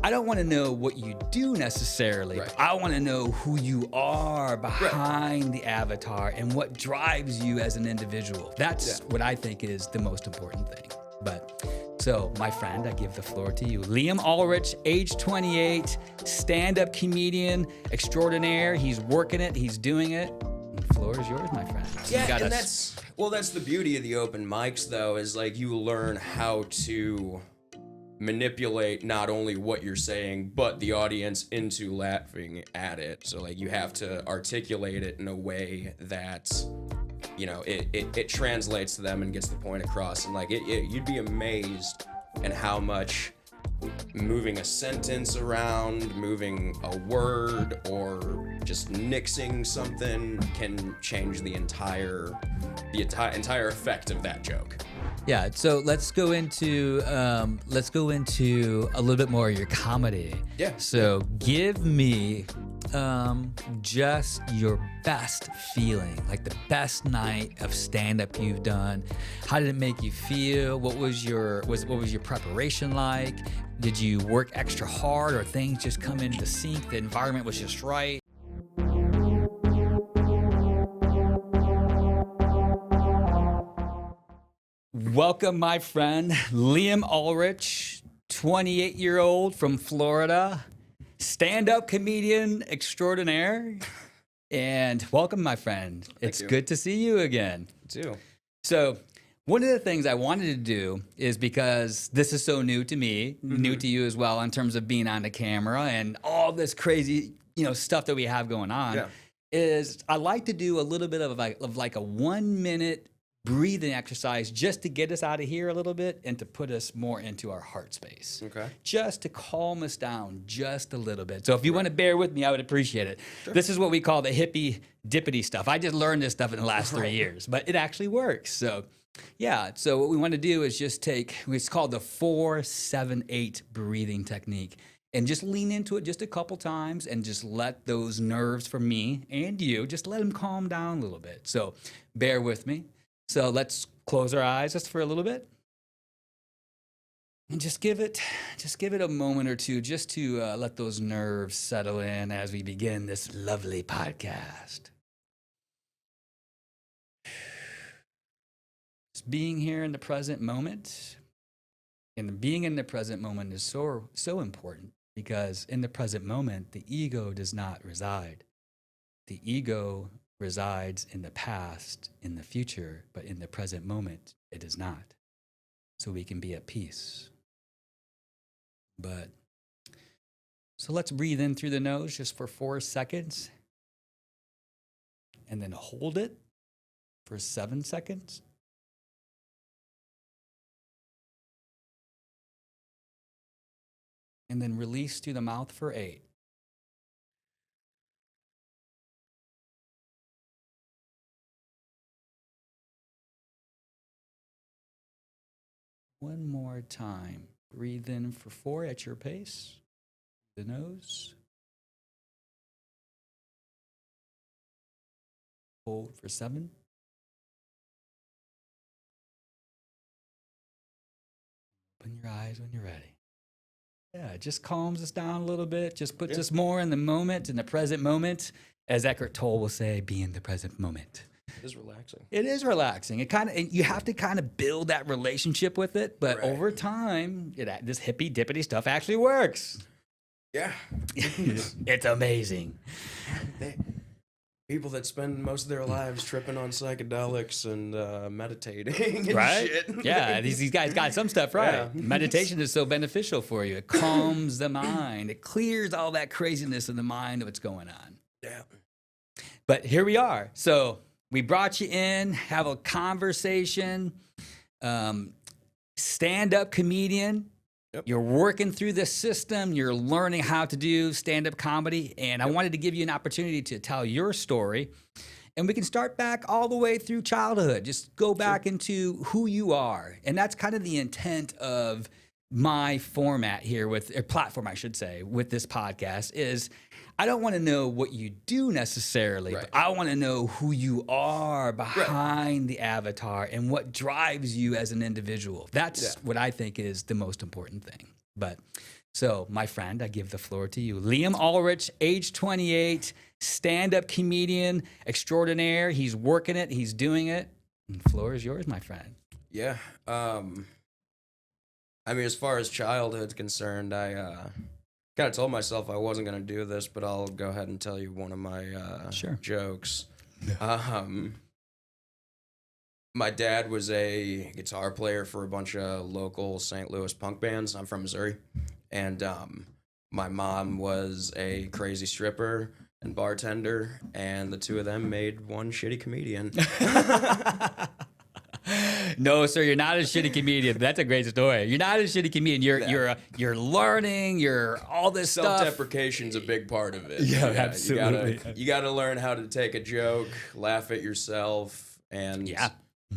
I don't want to know what you do necessarily. Right. But I want to know who you are behind the avatar and what drives you as an individual. That's what I think is the most important thing. But so, my friend, I give the floor to you. Liam Ulrich, age 28, stand-up comedian extraordinaire. He's working it. He's doing it. The floor is yours, my friend. Yeah, and that's the beauty of the open mics, though, is like you learn how to manipulate not only what you're saying, but the audience into laughing at it. So like you have to articulate it in a way that, you know, it translates to them and gets the point across. And like you'd be amazed at how much moving a sentence around, moving a word, or just nixing something can change the entire effect of that joke. Yeah, so let's go into a little bit more of your comedy. Yeah. So give me just your best feeling, like the best night of stand-up you've done. How did it make you feel? What was your preparation like? Did you work extra hard, or things just come into sync? The environment was just right. Welcome, my friend, Liam Ulrich, 28-year-old from Florida, stand-up comedian extraordinaire. And welcome, my friend. It's good to see you again. You too. So one of the things I wanted to do is, because this is so new to me, new to you as well, in terms of being on the camera and all this crazy, stuff that we have going on, is I like to do a little bit of like a 1 minute breathing exercise just to get us out of here a little bit and to put us more into our heart space. Okay. Just to calm us down just a little bit. So if you want to bear with me, I would appreciate it. Sure. This is what we call the hippy dippity stuff. I just learned this stuff in the last 3 years, but it actually works. So yeah, so what we want to do is just it's called the 4-7-8 breathing technique. And just lean into it just a couple times and just let those nerves from me and you, just let them calm down a little bit. So bear with me. So let's close our eyes just for a little bit. And just give it a moment or two just to let those nerves settle in as we begin this lovely podcast. Just being here in the present moment. And being in the present moment is so important, because in the present moment, the ego does not reside. The ego resides in the past, in the future, but in the present moment, it is not. So we can be at peace. So let's breathe in through the nose just for 4 seconds. And then hold it for 7 seconds. And then release through the mouth for 8. One more time. Breathe in for 4 at your pace. The nose. Hold for 7. Open your eyes when you're ready. Yeah, it just calms us down a little bit. Just puts us more in the moment, in the present moment. As Eckhart Tolle will say, be in the present moment. It is relaxing. It is relaxing. You have to kind of build that relationship with it, but over time, this hippy dippity stuff actually works. Yeah. It's amazing. People that spend most of their lives tripping on psychedelics and meditating and right? shit. Yeah, these guys got some stuff right. Yeah. Meditation is so beneficial for you. It calms the mind. It clears all that craziness in the mind of what's going on. Yeah. But here we are. So we brought you in, have a conversation, stand-up comedian. Yep. You're working through this system. You're learning how to do stand-up comedy. And I wanted to give you an opportunity to tell your story. And we can start back all the way through childhood. Just go back into who you are. And that's kind of the intent of my format here platform, I should say, with this podcast is I don't want to know what you do necessarily, but I want to know who you are behind the avatar and what drives you as an individual. That's what I think is the most important thing. But So, my friend, I give the floor to you. Liam Ulrich, age 28, stand-up comedian extraordinaire. He's working it. He's doing it. And the floor is yours, my friend. Yeah. I mean, as far as childhood's concerned, I kind of told myself I wasn't gonna do this, but I'll go ahead and tell you one of my Sure. jokes. My dad was a guitar player for a bunch of local St. Louis punk bands. I'm from Missouri, and my mom was a crazy stripper and bartender, and the two of them made one shitty comedian. No, sir, you're not a shitty comedian. That's a great story. You're not a shitty comedian. You're learning. You're all this stuff. Self-deprecation's a big part of it. Yeah, absolutely. You gotta learn how to take a joke, laugh at yourself, and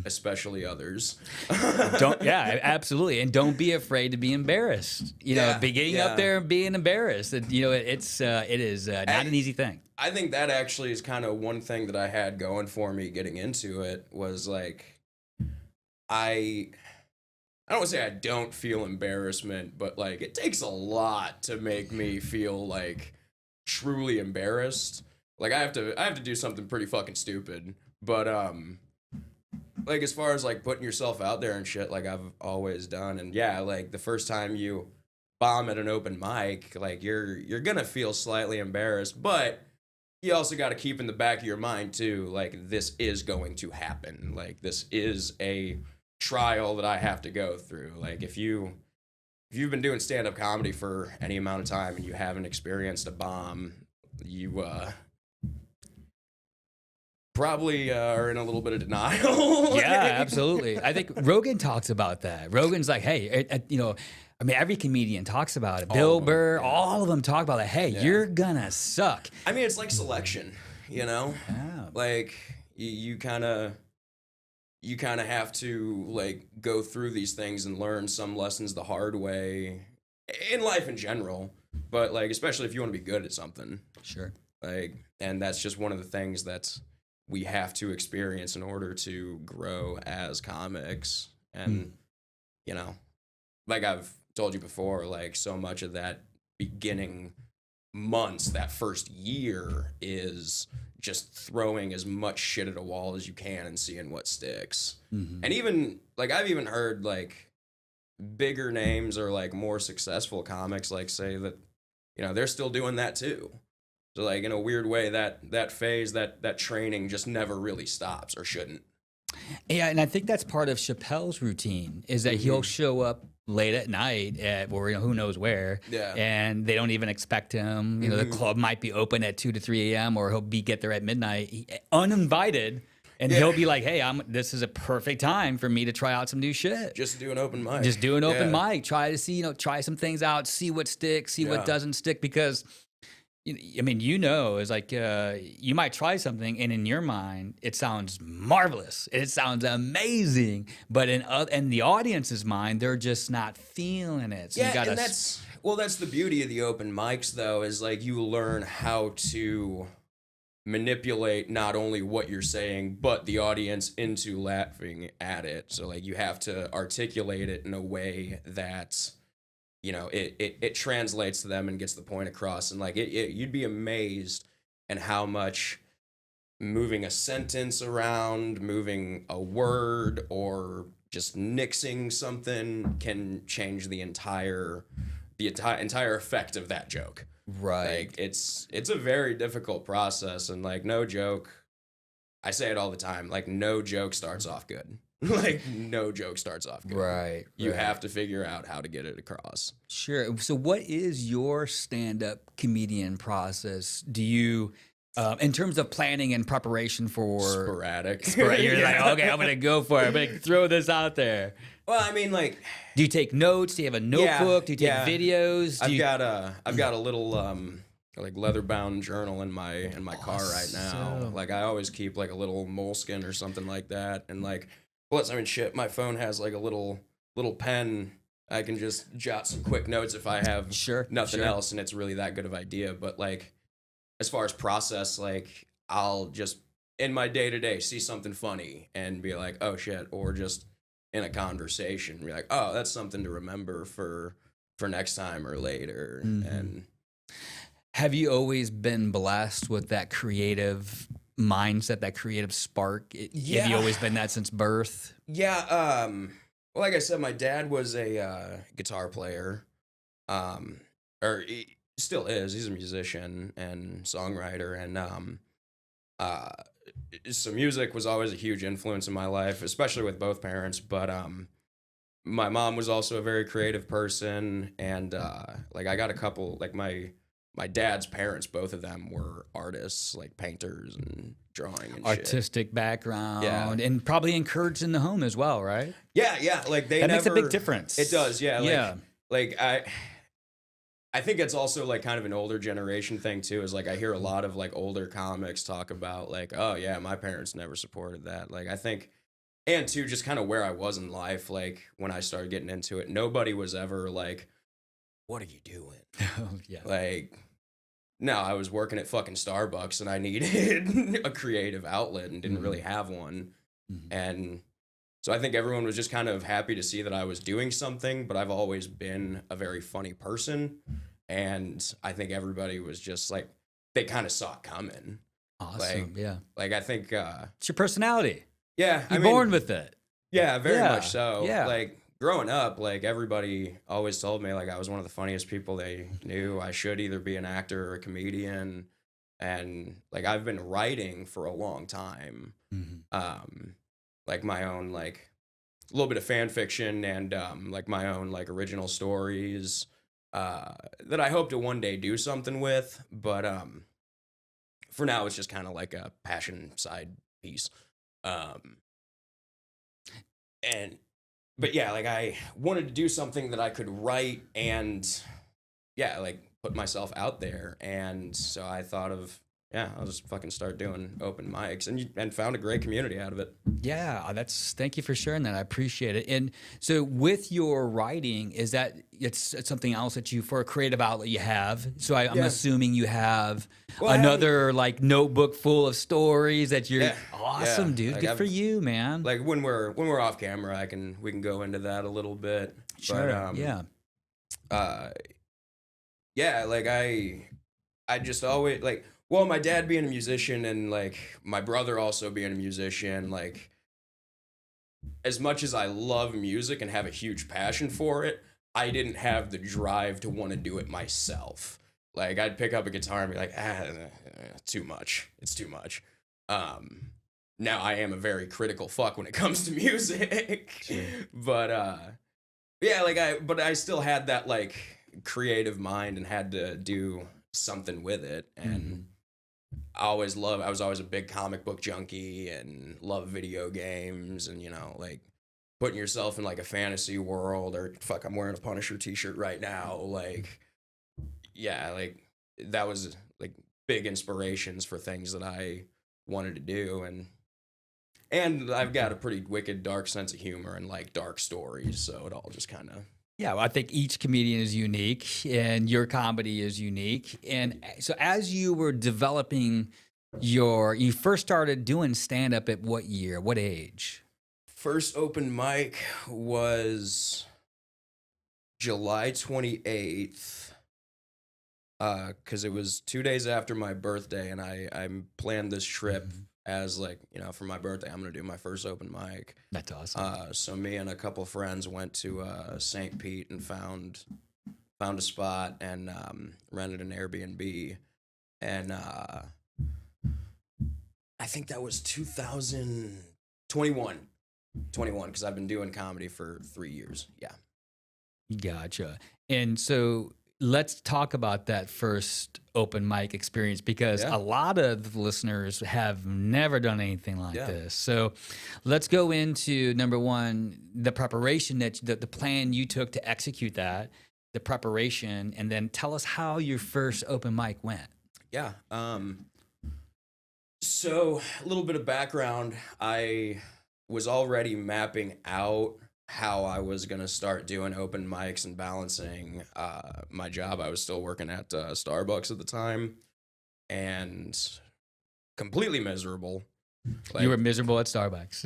especially others. Absolutely. And don't be afraid to be embarrassed. Getting up there and being embarrassed. It is not an easy thing. I think that actually is kind of one thing that I had going for me getting into it was like, I don't want to say I don't feel embarrassment, but like it takes a lot to make me feel like truly embarrassed. Like I have to do something pretty fucking stupid. But like as far as like putting yourself out there and shit, like I've always done. And yeah, like the first time you bomb at an open mic, like you're gonna feel slightly embarrassed, but you also got to keep in the back of your mind too, like this is going to happen. Like this is a trial that I have to go through. Like if you've been doing stand-up comedy for any amount of time and you haven't experienced a bomb, you probably are in a little bit of denial. Yeah, absolutely. I think Rogan talks about that. Rogan's like, hey, every comedian talks about it. Bill Burr, all of them talk about it. Hey, you're gonna suck. I mean, it's like selection, you know? Yeah. Like you kind of have to like go through these things and learn some lessons the hard way in life in general, but like especially if you want to be good at something. Sure. Like, and that's just one of the things that we have to experience in order to grow as comics. And you know, like I've told you before, like so much of that beginning months, that first year is just throwing as much shit at a wall as you can and seeing what sticks. And even like I've even heard like bigger names or like more successful comics like say that, you know, they're still doing that too. So like in a weird way that phase, that training just never really stops or shouldn't. Yeah, and I think that's part of Chappelle's routine is that he'll show up late at night at who knows where, and they don't even expect him. You know, the club might be open at 2 to 3 a.m. or he'll get there at midnight, uninvited, and he'll be like, "Hey, this is a perfect time for me to try out some new shit. Just do an open mic. Just do an open mic. Try to see, try some things out, see what sticks, see what doesn't stick because." I mean, it's like you might try something, and in your mind, it sounds marvelous. It sounds amazing, but in the audience's mind, they're just not feeling it. So you gotta... and that's the beauty of the open mics, though, is like you learn how to manipulate not only what you're saying, but the audience into laughing at it. So like you have to articulate it in a way that, you know, it translates to them and gets the point across. And like you'd be amazed at how much moving a sentence around, moving a word, or just nixing something can change the entire effect of that joke. Right. Like it's a very difficult process, and like no joke, I say it all the time, like no joke starts off good. Like no joke starts off good. Right. You have to figure out how to get it across. Sure. So what is your stand-up comedian process? Do you, in terms of planning and preparation for... Sporadic. You're like, okay, I'm going to go for it. I'm going to throw this out there. Well, I mean, like... Do you take notes? Do you have a notebook? Do you take videos? I've got a little... like leather-bound journal in my car right now. Like I always keep like a little moleskin or something like that, and like, plus I mean shit, my phone has like a little pen. I can just jot some quick notes if I have nothing else, and it's really that good of idea. But like, as far as process, like I'll just in my day-to-day see something funny and be like, oh shit, or just in a conversation be like, oh, that's something to remember for for next time or later. And have you always been blessed with that creative mindset, that creative spark? Have you always been that since birth? Yeah. Well, like I said, my dad was a guitar player, or he still is. He's a musician and songwriter, and uh, so music was always a huge influence in my life, especially with both parents. But my mom was also a very creative person, and like I got a couple, like my dad's parents, both of them were artists, like painters and drawing and Artistic shit. background, and probably encouraged in the home as well, right? Yeah, like that makes a big difference. It does, yeah. Yeah. Like I think it's also like kind of an older generation thing too, is like I hear a lot of like older comics talk about like, oh yeah, my parents never supported that. Like I think, and too, just kind of where I was in life, like when I started getting into it, nobody was ever like, what are you doing? Oh, yeah. Like, no, I was working at fucking Starbucks and I needed a creative outlet and didn't really have one. And so I think everyone was just kind of happy to see that I was doing something, but I've always been a very funny person. And I think everybody was just like, they kind of saw it coming. Awesome. Yeah. Like I think it's your personality. Yeah. You're born with it. Yeah, very much so. Yeah. Like growing up, like everybody always told me like I was one of the funniest people they knew. I should either be an actor or a comedian. And like I've been writing for a long time. Like my own like a little bit of fan fiction and like my own like original stories that I hope to one day do something with, but for now it's just kind of like a passion side piece. But yeah, like I wanted to do something that I could write and yeah, like put myself out there, and so I thought of I'll just fucking start doing open mics, and found a great community out of it. Yeah, thank you for sharing that. I appreciate it. And so with your writing, is that it's something else that you, for a creative outlet, you have? So I'm assuming you have another like notebook full of stories that you're awesome, dude. Like Good for you, man. Like when we're off camera, we can go into that a little bit. Sure. But, yeah, like I just always like, well, my dad being a musician and like my brother also being a musician, like as much as I love music and have a huge passion for it, I didn't have the drive to want to do it myself. Like I'd pick up a guitar and be like, too much. It's too much. Now I am a very critical fuck when it comes to music. Sure. But yeah, like I still had that like creative mind and had to do something with it. And I was always a big comic book junkie and love video games, and like putting yourself in like a fantasy world, or fuck, I'm wearing a Punisher t-shirt right now. Like, yeah, like that was like big inspirations for things that I wanted to do. And I've got a pretty wicked dark sense of humor and like dark stories. So it all just kind of. Yeah, well, I think each comedian is unique, and your comedy is unique. And so, as you were developing you first started doing stand up at what year, what age? First open mic was July 28th, because it was 2 days after my birthday, and I planned this trip as like, for my birthday, I'm going to do my first open mic. That's awesome. So me and a couple friends went to St. Pete and found a spot and rented an Airbnb. And I think that was 2021, because I've been doing comedy for 3 years. Yeah. Gotcha. And so let's talk about that first open mic experience, because a lot of the listeners have never done anything like this. So let's go into number one, the preparation the plan you took to execute that, the preparation, and then tell us how your first open mic went. Yeah. So a little bit of background. I was already mapping out how I was going to start doing open mics and balancing my job. I was still working at Starbucks at the time and completely miserable. You were miserable at Starbucks.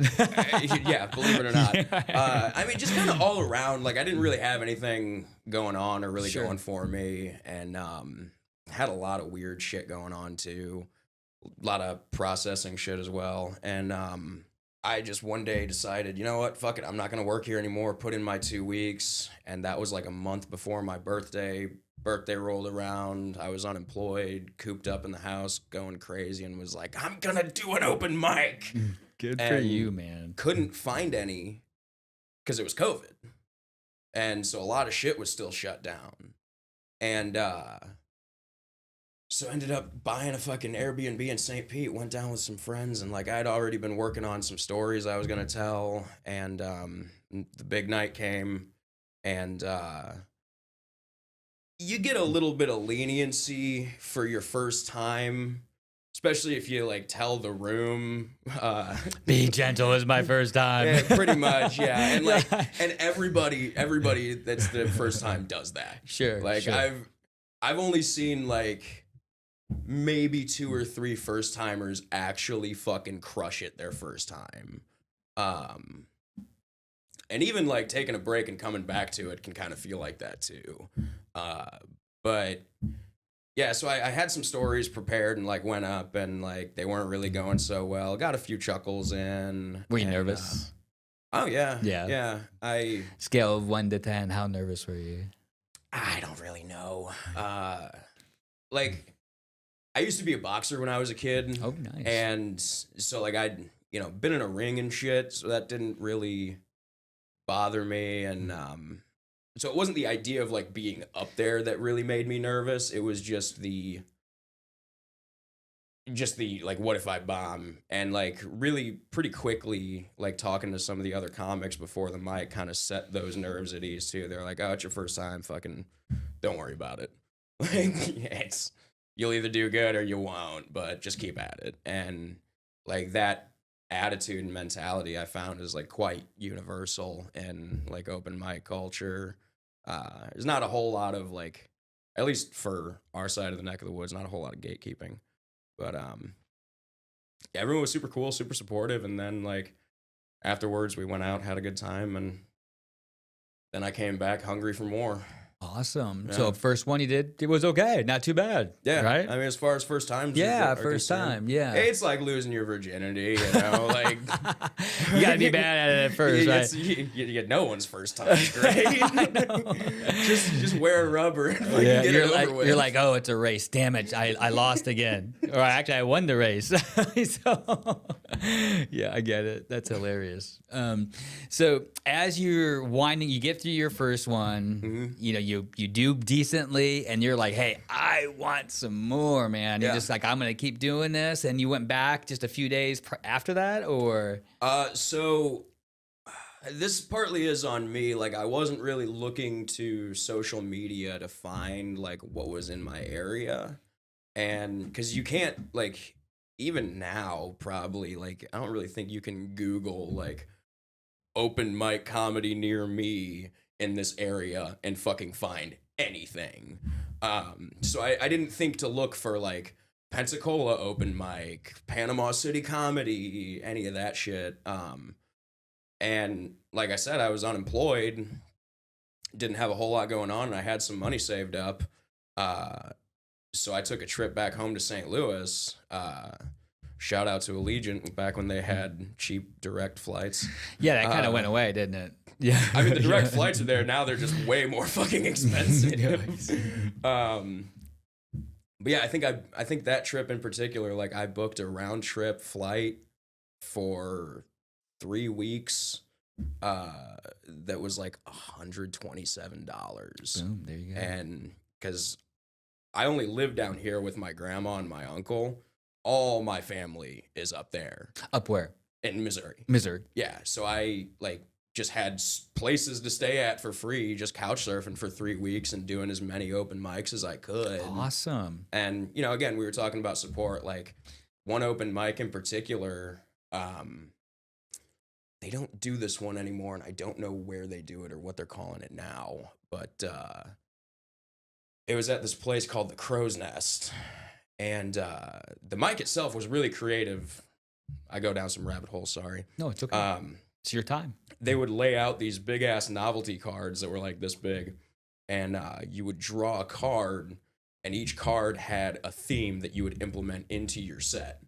Yeah, believe it or not. I mean, just kind of all around. Like, I didn't really have anything going on or really going for me, and had a lot of weird shit going on too. A lot of processing shit as well, and I just one day decided, you know what, fuck it, I'm not gonna work here anymore. Put in my 2 weeks, and that was like a month before my birthday. Birthday rolled around. I was unemployed, cooped up in the house, going crazy, and was like, I'm gonna do an open mic. Good for you, man. Couldn't find any because it was COVID, and so a lot of shit was still shut down, and so I ended up buying a fucking Airbnb in St. Pete, went down with some friends, and like I'd already been working on some stories I was gonna tell, and the big night came, and you get a little bit of leniency for your first time, especially if you like tell the room. Be gentle is my first time. Yeah, pretty much, yeah, and like, and everybody that's the first time does that. Sure, like sure. I've only seen like maybe 2 or 3 first timers actually fucking crush it their first time. And even like taking a break and coming back to it can kind of feel like that too. But yeah, so I had some stories prepared and like went up and like they weren't really going so well. Got a few chuckles in. Were you nervous? Oh yeah. Yeah. I Scale of 1 to 10, how nervous were you? I don't really know. Like I used to be a boxer when I was a kid. Oh, nice. And so like I'd, been in a ring and shit, so that didn't really bother me, and so it wasn't the idea of like being up there that really made me nervous. It was just the like, what if I bomb? And like really pretty quickly, like talking to some of the other comics before the mic kind of set those nerves at ease too. They're like, oh, it's your first time, fucking don't worry about it. Like you'll either do good or you won't, but just keep at it. And like that attitude and mentality I found is like quite universal in like open mic culture. There's not a whole lot of like, at least for our side of the neck of the woods, not a whole lot of gatekeeping. But everyone was super cool, super supportive, and then like afterwards we went out, had a good time, and then I came back hungry for more. Awesome. Yeah. So first one you did, it was okay, not too bad. Yeah, right. I mean, as far as first times, Yeah, are first concerned, time. Yeah, it's like losing your virginity. Like you gotta be bad at it at first, right? You get no one's first time. Great. just wear a rubber. And Yeah, get it over with. you're like, oh, it's a race. Damn it, I lost again. Or actually, I won the race. So, yeah, I get it. That's hilarious. So as you're winding, you get through your first one. Mm-hmm. You do decently, and you're like, hey, I want some more, man. You're Yeah. just like, I'm gonna keep doing this. And you went back just a few days after that, or So this partly is on me. Like I wasn't really looking to social media to find like what was in my area, and because you can't like even now probably like I don't really think you can Google like open mic comedy near me in this area and fucking find anything. So I didn't think to look for like Pensacola open mic, Panama City comedy, any of that shit. And like I said, I was unemployed, didn't have a whole lot going on, and I had some money saved up. So I took a trip back home to St. Louis. Shout out to Allegiant back when they had cheap direct flights. yeah, that kind of went away, didn't it? Yeah, I mean, the direct flights are there now. They're just way more fucking expensive. But yeah, I think that trip in particular, like I booked a round trip flight for 3 weeks. That was like $127. Boom, there you go. And because I only live down here with my grandma and my uncle, all my family is up there Up where? in Missouri. Missouri. Yeah, so I like just had places to stay at for free, just couch surfing for 3 weeks and doing as many open mics as I could. Awesome. And again, we were talking about support. Like one open mic in particular, they don't do this one anymore, and I don't know where they do it or what they're calling it now. But it was at this place called the Crow's Nest, and the mic itself was really creative. I go down some rabbit holes, sorry. No, it's okay. It's your time. They would lay out these big ass novelty cards that were like this big, and you would draw a card, and each card had a theme that you would implement into your set.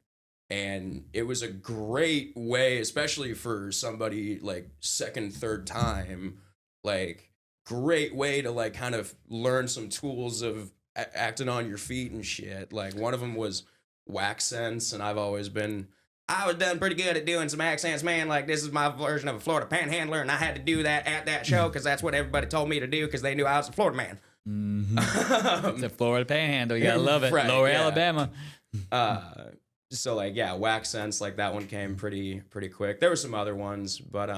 And it was a great way, especially for somebody like second, third time, like great way to like kind of learn some tools of acting on your feet and shit. Like one of them was wax sense, and I was done pretty good at doing some accents, man. Like, this is my version of a Florida panhandler, and I had to do that at that show because that's what everybody told me to do because they knew I was a Florida man. It's a Florida panhandle. You gotta love it. Right, Lower yeah. Alabama. So, like, yeah, wax sense, like, that one came pretty quick. There were some other ones, but,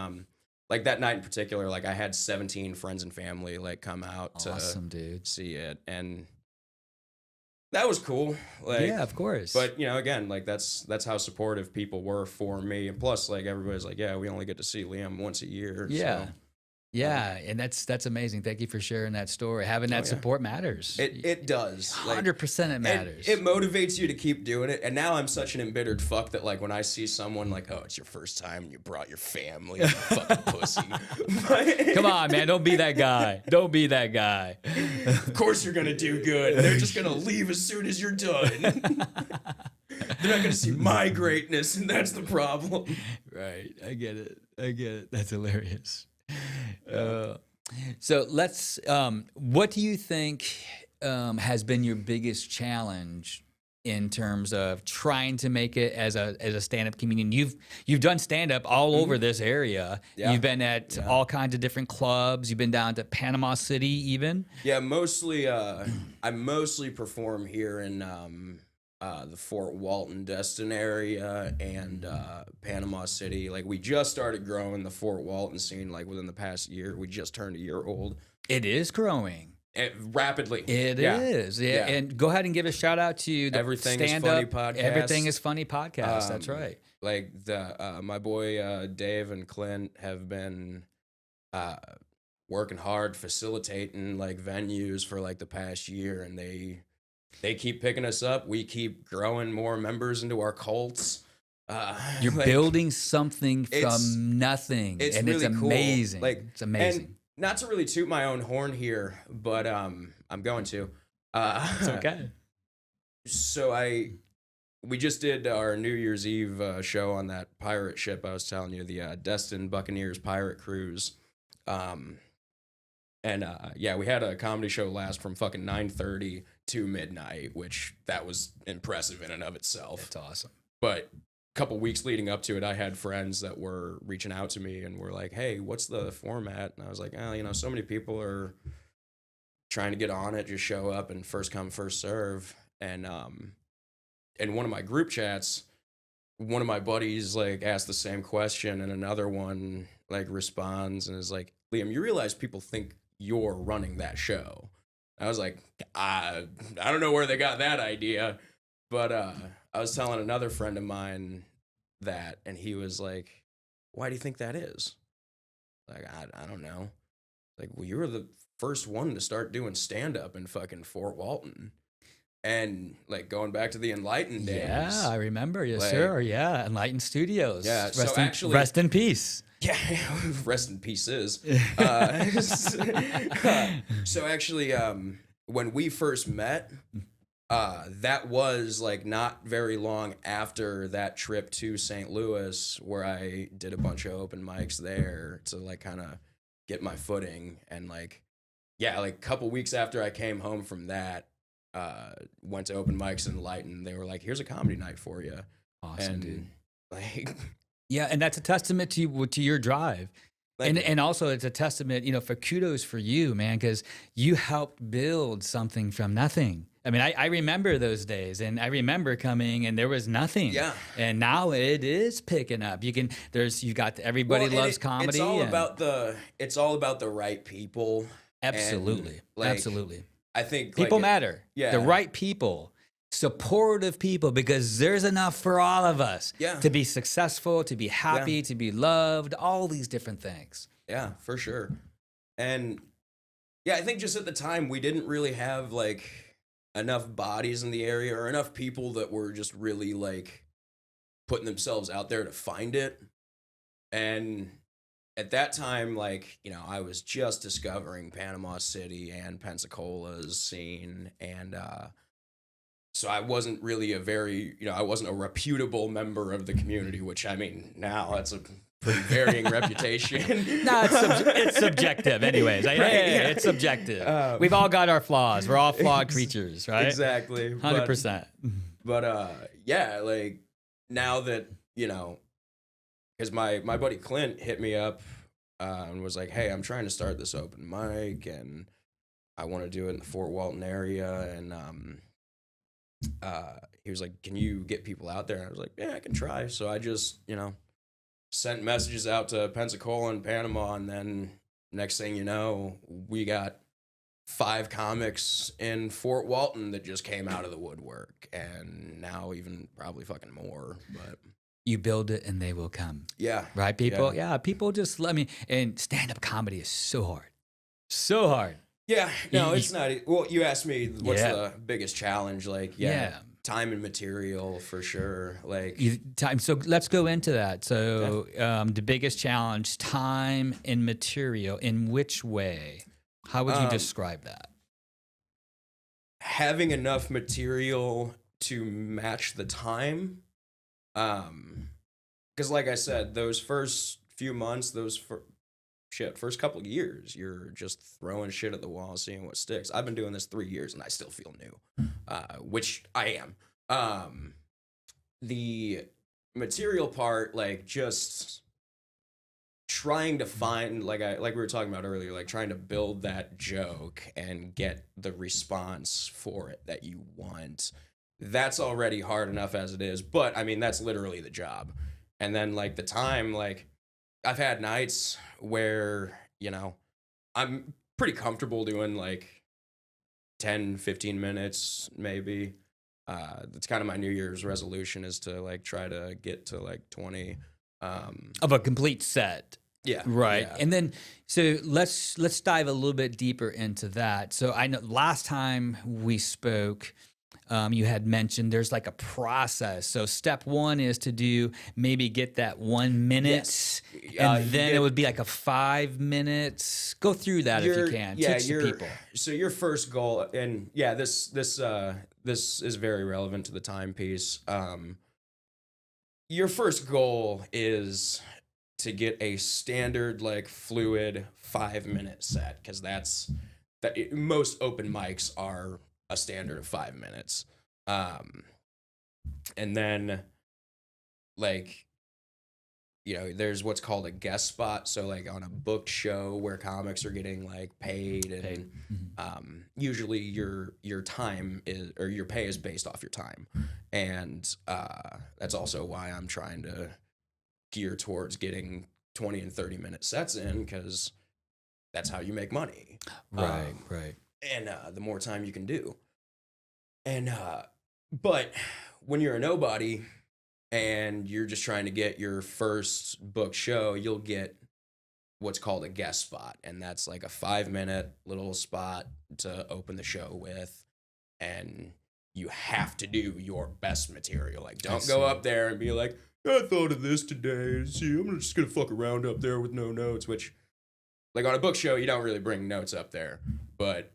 like, that night in particular, like, I had 17 friends and family, like, come out Awesome, to dude. see it, and that was cool. Like, Yeah, of course. But, you know, again, like, that's how supportive people were for me. And plus, like, everybody's like, yeah, we only get to see Liam once a year. yeah. So, Yeah, and that's amazing. Thank you for sharing that story. Having that yeah. support matters. it does. Like, 100% it matters. It motivates you to keep doing it. And now I'm such an embittered fuck that, like, when I see someone like, oh, it's your first time and you brought your family, you fucking pussy. Come on, man. Don't be that guy. Don't be that guy. Of course you're going to do good. They're just going to leave as soon as you're done. They're not going to see my greatness, and that's the problem. Right. I get it. That's hilarious. So let's, what do you think has been your biggest challenge in terms of trying to make it as a stand-up comedian? You've done stand-up all over this area. Yeah. You've been at all kinds of different clubs. You've been down to Panama City even. Yeah, mostly, I mostly perform here in the Fort Walton, Destin area and Panama City. Like, we just started growing the Fort Walton scene, like, within the past year. We just turned a year old. It is growing. Rapidly. It is. Yeah. And go ahead and give a shout out to the Everything is stand-up, Funny podcast. Everything is Funny podcast. That's right. Like, my boy Dave and Clint have been working hard, facilitating, like, venues for, like, the past year, and they keep picking us up. We keep growing more members into our cults. You're like, building something from nothing, and really it's cool. amazing. Like, it's amazing. And not to really toot my own horn here, but I'm going to. It's okay. So we just did our New Year's Eve show on that pirate ship I was telling you, the Destin Buccaneers pirate cruise. Yeah, we had a comedy show last from fucking 9:30 to midnight, which that was impressive in and of itself. That's awesome. But a couple weeks leading up to it, I had friends that were reaching out to me and were like, hey, what's the format? And I was like, oh, you know, so many people are trying to get on it, just show up and first come, first serve. And in one of my group chats, one of my buddies like asked the same question, and another one like responds and is like, Liam, you realize people think you're running that show? I was like, I don't know where they got that idea, but I was telling another friend of mine that, and he was like, why do you think that is? Like, I don't know. Like, well, you were the first one to start doing stand-up in fucking Fort Walton. And, like, going back to the Enlightened days. Yeah, I remember. Yes, like, sir. Yeah, Enlightened Studios. Yeah, Rest in peace. Yeah, rest in pieces. So actually, when we first met, that was like not very long after that trip to St. Louis, where I did a bunch of open mics there to like kind of get my footing. And like, yeah, like a couple weeks after I came home from that, went to open mics in Lighton. They were like, "Here's a comedy night for you." Awesome, and, dude. Like. Yeah, and that's a testament to your drive. And also it's a testament, for kudos for you, man, because you helped build something from nothing. I mean, I remember those days, and I remember coming and there was nothing. Yeah. And now it is picking up. You got everybody loves comedy. It's all about the right people. Absolutely. And, absolutely. I think people matter. Yeah. The right people. Supportive people, because there's enough for all of us to be successful, to be happy, to be loved, all these different things. Yeah, for sure. And yeah, I think just at the time we didn't really have like enough bodies in the area or enough people that were just really like putting themselves out there to find it. And at that time, like, you know, I was just discovering Panama City and Pensacola's scene. And so I wasn't really I wasn't a reputable member of the community, which, I mean, now that's a pretty varying reputation. No, it's subjective anyways. It's subjective. We've all got our flaws. We're all flawed creatures, right? Exactly. 100%. But yeah, like, now that, you know, because my buddy Clint hit me up and was like, hey, I'm trying to start this open mic, and I want to do it in the Fort Walton area. And he was like, can you get people out there? And I was like, yeah, I can try. So I just, you know, sent messages out to Pensacola and Panama, and then next thing you know, we got 5 comics in Fort Walton that just came out of the woodwork, and now even probably fucking more. But you build it and they will come. yeah, Right, people? Yeah, people just let me. And stand-up comedy is so hard. So hard. yeah. No, it's not. Well, you asked me what's Yeah. the biggest challenge. Like, Yeah. time and material for sure. Like, Time. So let's go into that. So the biggest challenge, time and material. In which way? How would you describe that? having enough material to match the time. Because like I said, those first few months, first couple of years, you're just throwing shit at the wall, seeing what sticks. I've been doing this 3 years and I still feel new, which I am. The material part, like, just trying to find, like we were talking about earlier, like trying to build that joke and get the response for it that you want. That's already hard enough as it is, but I mean, that's literally the job. And then, like, the time, like, I've had nights where, you know, I'm pretty comfortable doing like 10, 15 minutes, maybe. That's kind of my New Year's resolution, is to like try to get to like 20. Of a complete set. Yeah. Right. Yeah. And then, so let's dive a little bit deeper into that. So I know last time we spoke, you had mentioned there's like a process. So step one is to maybe get that 1 minute, Yes. and then it would be like a 5 minutes. Go through that if you can. Teach the people. So your first goal, and yeah, this is very relevant to the timepiece. Your first goal is to get a standard, like, fluid 5-minute set, because most open mics are a standard of 5 minutes. And then, like, you know, there's what's called a guest spot. So, like, on a booked show where comics are getting like paid, and usually your time is, or your pay is based off your time. And that's also why I'm trying to gear towards getting 20 and 30-minute sets in, because that's how you make money. Right. And the more time you can do. And but when you're a nobody and you're just trying to get your first book show, you'll get what's called a guest spot, and that's like a 5-minute little spot to open the show with. And you have to do your best material. Like, don't go up there and be like, I thought of this today. See, I'm just gonna fuck around up there with no notes. Which, like, on a book show, you don't really bring notes up there. But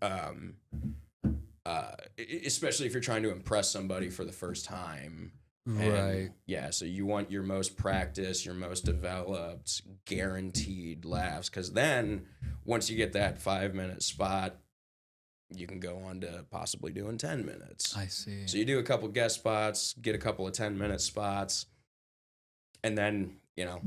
especially if you're trying to impress somebody for the first time. Right. Yeah, so you want your most practiced, your most developed, guaranteed laughs. Because then, once you get that 5-minute spot, you can go on to possibly doing 10 minutes. I see. So you do a couple guest spots, get a couple of 10-minute spots, and then, you know,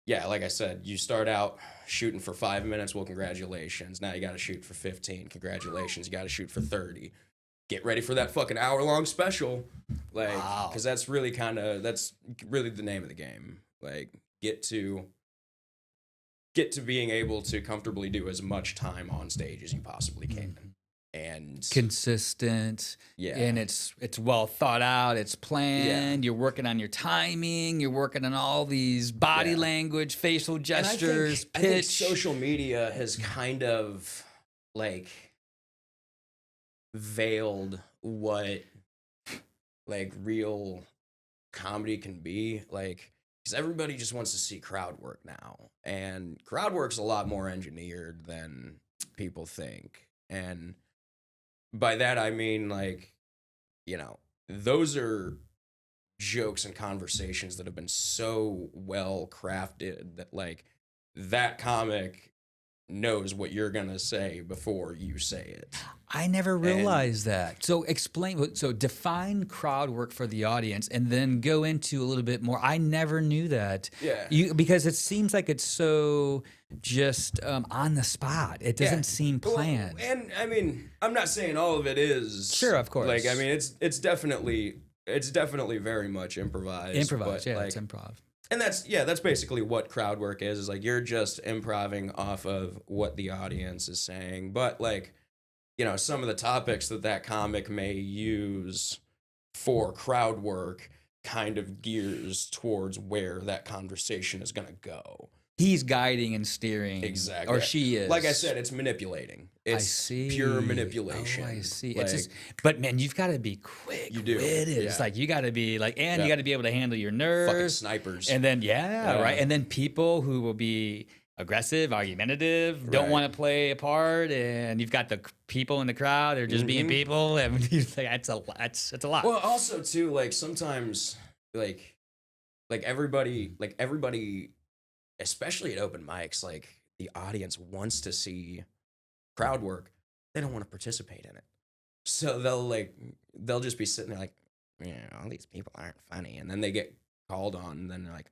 yeah, like I said, you start out shooting for 5 minutes. Well, congratulations. Now you got to shoot for 15. Congratulations. You got to shoot for 30. Get ready for that fucking hour-long special. Like, because that's really the name of the game. Like, get to being able to comfortably do as much time on stage as you possibly can. And consistent. Yeah. And it's well thought out, it's planned. Yeah. You're working on your timing, you're working on all these body language, facial gestures, pitch. I think social media has kind of like veiled what like real comedy can be, like, because everybody just wants to see crowd work now, and crowd work's a lot more engineered than people think. And by that I mean, like, those are jokes and conversations that have been so well crafted that, like, that comic knows what you're gonna say before you say it. I never realized that. So explain, so define crowd work for the audience and then go into a little bit more. I never knew that. Yeah. Because it seems like it's so just on the spot. It doesn't seem planned. Well, and I mean, I'm not saying all of it is. Sure, of course. Like, I mean, it's definitely very much improvised. Improvised, but, yeah, like, it's improv. and that's basically what crowd work is like you're just improvising off of what the audience is saying. But, like, some of the topics that comic may use for crowd work kind of gears towards where that conversation is going to go. He's guiding and steering. Exactly. Or she is. Like I said, it's manipulating. It's pure manipulation. Oh, I see. Like, It's just, but man, you've got to be quick. You do. Witted. Yeah. It's like you got to be like, and you got to be able to handle your nerves. fucking snipers. And then right. And then people who will be aggressive, argumentative, don't Right. want to play a part, and you've got the people in the crowd. They're just being people, and that's a lot. Well, also too, like, sometimes, like everybody, especially at open mics, like, the audience wants to see crowd work. They don't want to participate in it, so they'll just be sitting there like, all these people aren't funny, and then they get called on, and then they're like,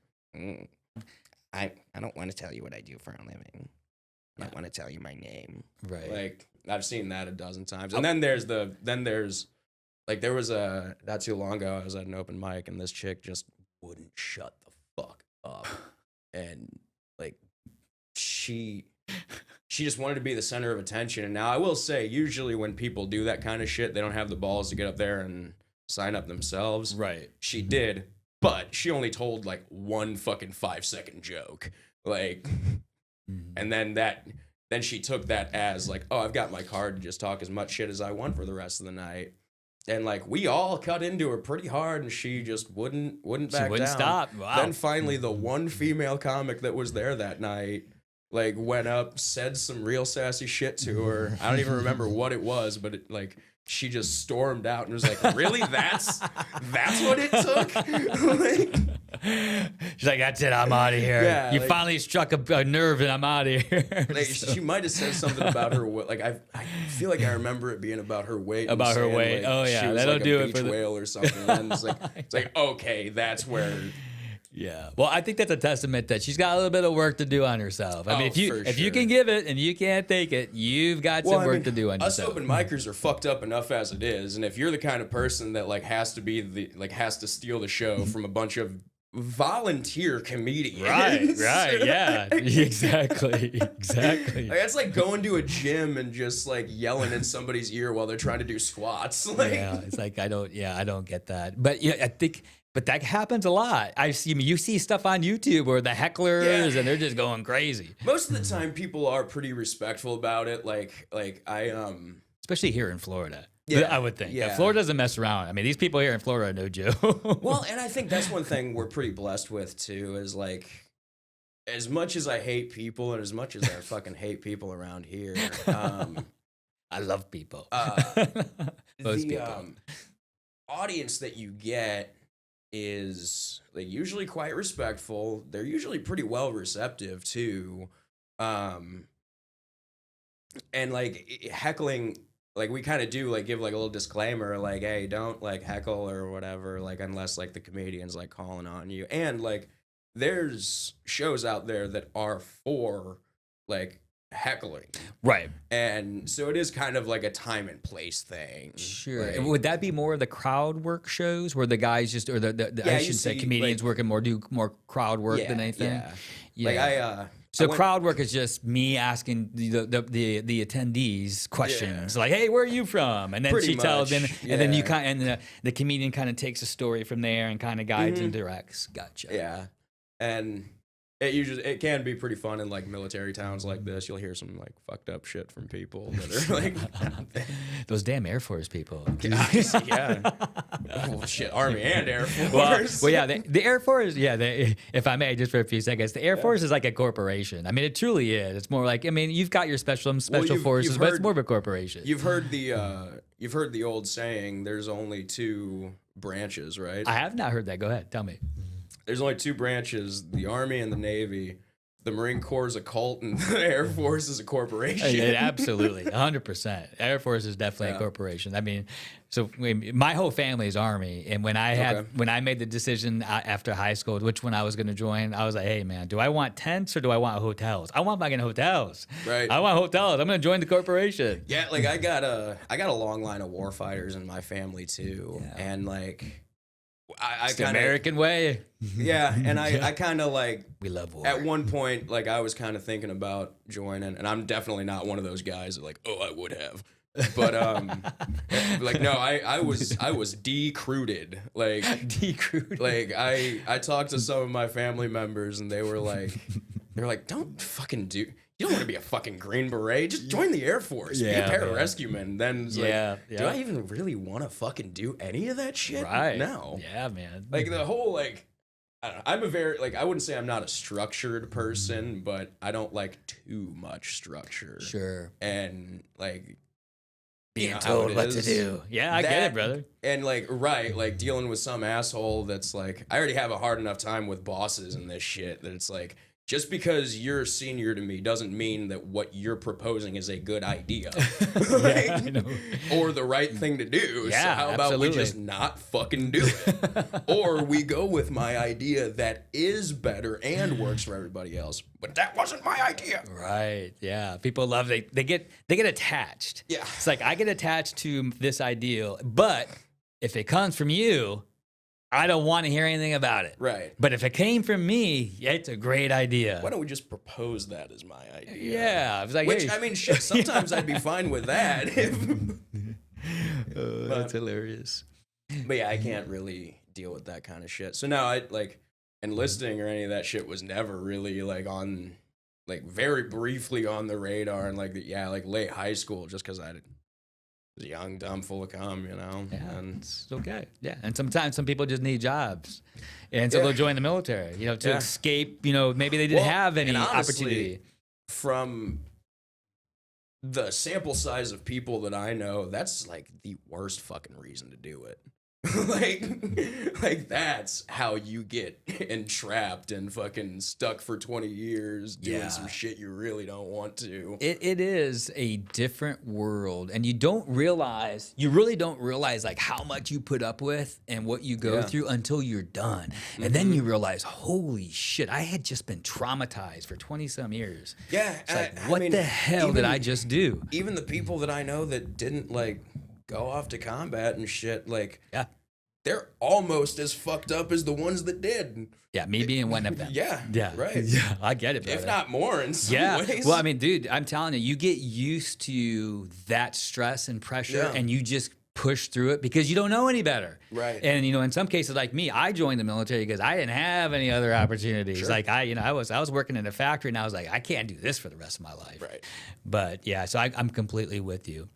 I don't want to tell you what I do for a living. I don't want to tell you my name. Right. Like, I've seen that a dozen times. And then there's like, there was not too long ago, I was at an open mic, and this chick just wouldn't shut the fuck up. And, like, she just wanted to be the center of attention. And now I will say, usually when people do that kind of shit, they don't have the balls to get up there and sign up themselves. Right. She did, but she only told, like, one fucking 5-second joke. Like, and then she took that as, like, oh, I've got my card to just talk as much shit as I want for the rest of the night. And, like, we all cut into her pretty hard, and she just wouldn't back She wouldn't down. stop. Wow. Then finally, the one female comic that was there that night, like, went up, said some real sassy shit to her. I don't even remember what it was, but it, like, she just stormed out and was like, "Really? That's what it took?" Like, she's like, "That's it. I'm out of here. Yeah, you like, finally struck a nerve, and I'm out of here." like, she might have said something about her weight. Like, I feel like I remember it being about her weight. About her saying, weight. like, Oh, yeah, she was that'll like do a it beach for the- whale or something. And it's like okay, that's where. Yeah. Well, I think that's a testament that she's got a little bit of work to do on herself. I mean, if you can give it and you can't take it, you've got some work to do on us yourself. open micers are fucked up enough as it is, and if you're the kind of person that, like, has to steal the show from a bunch of volunteer comedians, Right, yeah, exactly. Like, that's like going to a gym and just, like, yelling in somebody's ear while they're trying to do squats. Like, Yeah, it's like I don't get that. But yeah, I think. But that happens a lot. You see stuff on YouTube where the hecklers and they're just going crazy. most of the time, people are pretty respectful about it. Like I Especially here in Florida. Yeah, I would think. yeah. Florida doesn't mess around. I mean, these people here in Florida are no joke. Well, and I think that's one thing we're pretty blessed with too, is, like, as much as I hate people and as much as I fucking hate people around here, I love people. the people. Audience that you get is, like, usually quite respectful. They're usually pretty well receptive too. And, like, heckling, like, we kind of do, like, give, like, a little disclaimer, like, hey, don't, like, heckle or whatever, like, unless, like, the comedian's, like, calling on you. And, like, there's shows out there that are for, like, heckling. Right. And so it is kind of like a time and place thing. Sure. Like, And would that be more of the crowd work shows where the guys just, or the Yeah, I you should say see, comedians like- working do more crowd work than anything? Yeah. Like, So I went- crowd work is just me asking the attendees questions like, "Hey, where are you from?" And then Pretty she tells, much, and then you yeah. and the comedian kind of takes a story from there and kind of guides and directs. Gotcha. Yeah. And it can be pretty fun in like military towns like this. You'll hear some like fucked up shit from people that are like those damn Air Force people. yeah. Oh shit, Army and Air Force. Well, yeah, the Air Force. Yeah, if I may, just for a few seconds, the Air Force is like a corporation. I mean, it truly is. It's more like, I mean, you've got your special forces, but it's more of a corporation. You've heard the old saying, "There's only two branches," right? I have not heard that. Go ahead, tell me. There's only two branches: the Army and the Navy. The Marine Corps is a cult, and the Air Force is a corporation. Absolutely, 100%. Air Force is definitely a corporation. I mean, so my whole family is Army, and when I made the decision after high school which one I was going to join, I was like, hey man, do I want tents or do I want hotels? I want fucking hotels. Right. I want hotels. I'm going to join the corporation. Yeah, like I got a long line of warfighters in my family too, and like. I the American way. Yeah, and I kind of like we love war. At one point, like I was kind of thinking about joining, and I'm definitely not one of those guys that like, oh, I would have, but like no, I was decruded, like decruded. Like I talked to some of my family members, and they were like, don't fucking do. You don't want to be a fucking Green Beret. Just join the Air Force. Be a pararescueman. Then it's like, do I even really want to fucking do any of that shit? Right. No. Yeah, man. Like the whole like, I don't know, I'm a very like I wouldn't say I'm not a structured person, but I don't like too much structure. Sure. And like being told what to do. Yeah, I get it, brother. And like like dealing with some asshole that's like, I already have a hard enough time with bosses and this shit that it's like. Just because you're senior to me doesn't mean that what you're proposing is a good idea. Like, I know. Or the right thing to do. Yeah, so how about we just not fucking do it? Or we go with my idea that is better and works for everybody else. But that wasn't my idea. Right. Yeah. People love they get attached. Yeah. It's like I get attached to this ideal, but if it comes from you, I don't want to hear anything about it. Right. But if it came from me, it's a great idea. Why don't we just propose that as my idea? Yeah. I was like, which, hey. I mean, shit, sometimes I'd be fine with that. That's hilarious. But yeah, I can't really deal with that kind of shit. So now I like enlisting or any of that shit was never really like on, like very briefly on the radar and like like late high school just because I was young, dumb, full of cum, you know? Yeah, and it's okay. Yeah, and sometimes some people just need jobs. And so they'll join the military, you know, to escape, you know, maybe they didn't have any opportunity. From the sample size of people that I know, that's like the worst fucking reason to do it. like that's how you get entrapped and fucking stuck for 20 years doing some shit you really don't want to. It is a different world, and you really don't realize like how much you put up with and what you go through until you're done. And then you realize, holy shit, I had just been traumatized for 20 some years. Yeah. It's like, what the hell did I just do? Even the people that I know that didn't like go off to combat and shit, like they're almost as fucked up as the ones that did. Yeah, me being one of them. Yeah, right. Yeah, I get it, brother. If not more in some ways. Well, I mean, dude, I'm telling you, you get used to that stress and pressure, and you just push through it because you don't know any better. Right. And you know, in some cases like me, I joined the military because I didn't have any other opportunities. Sure. Like I was working in a factory and I was like, I can't do this for the rest of my life. Right. But yeah, so I'm completely with you.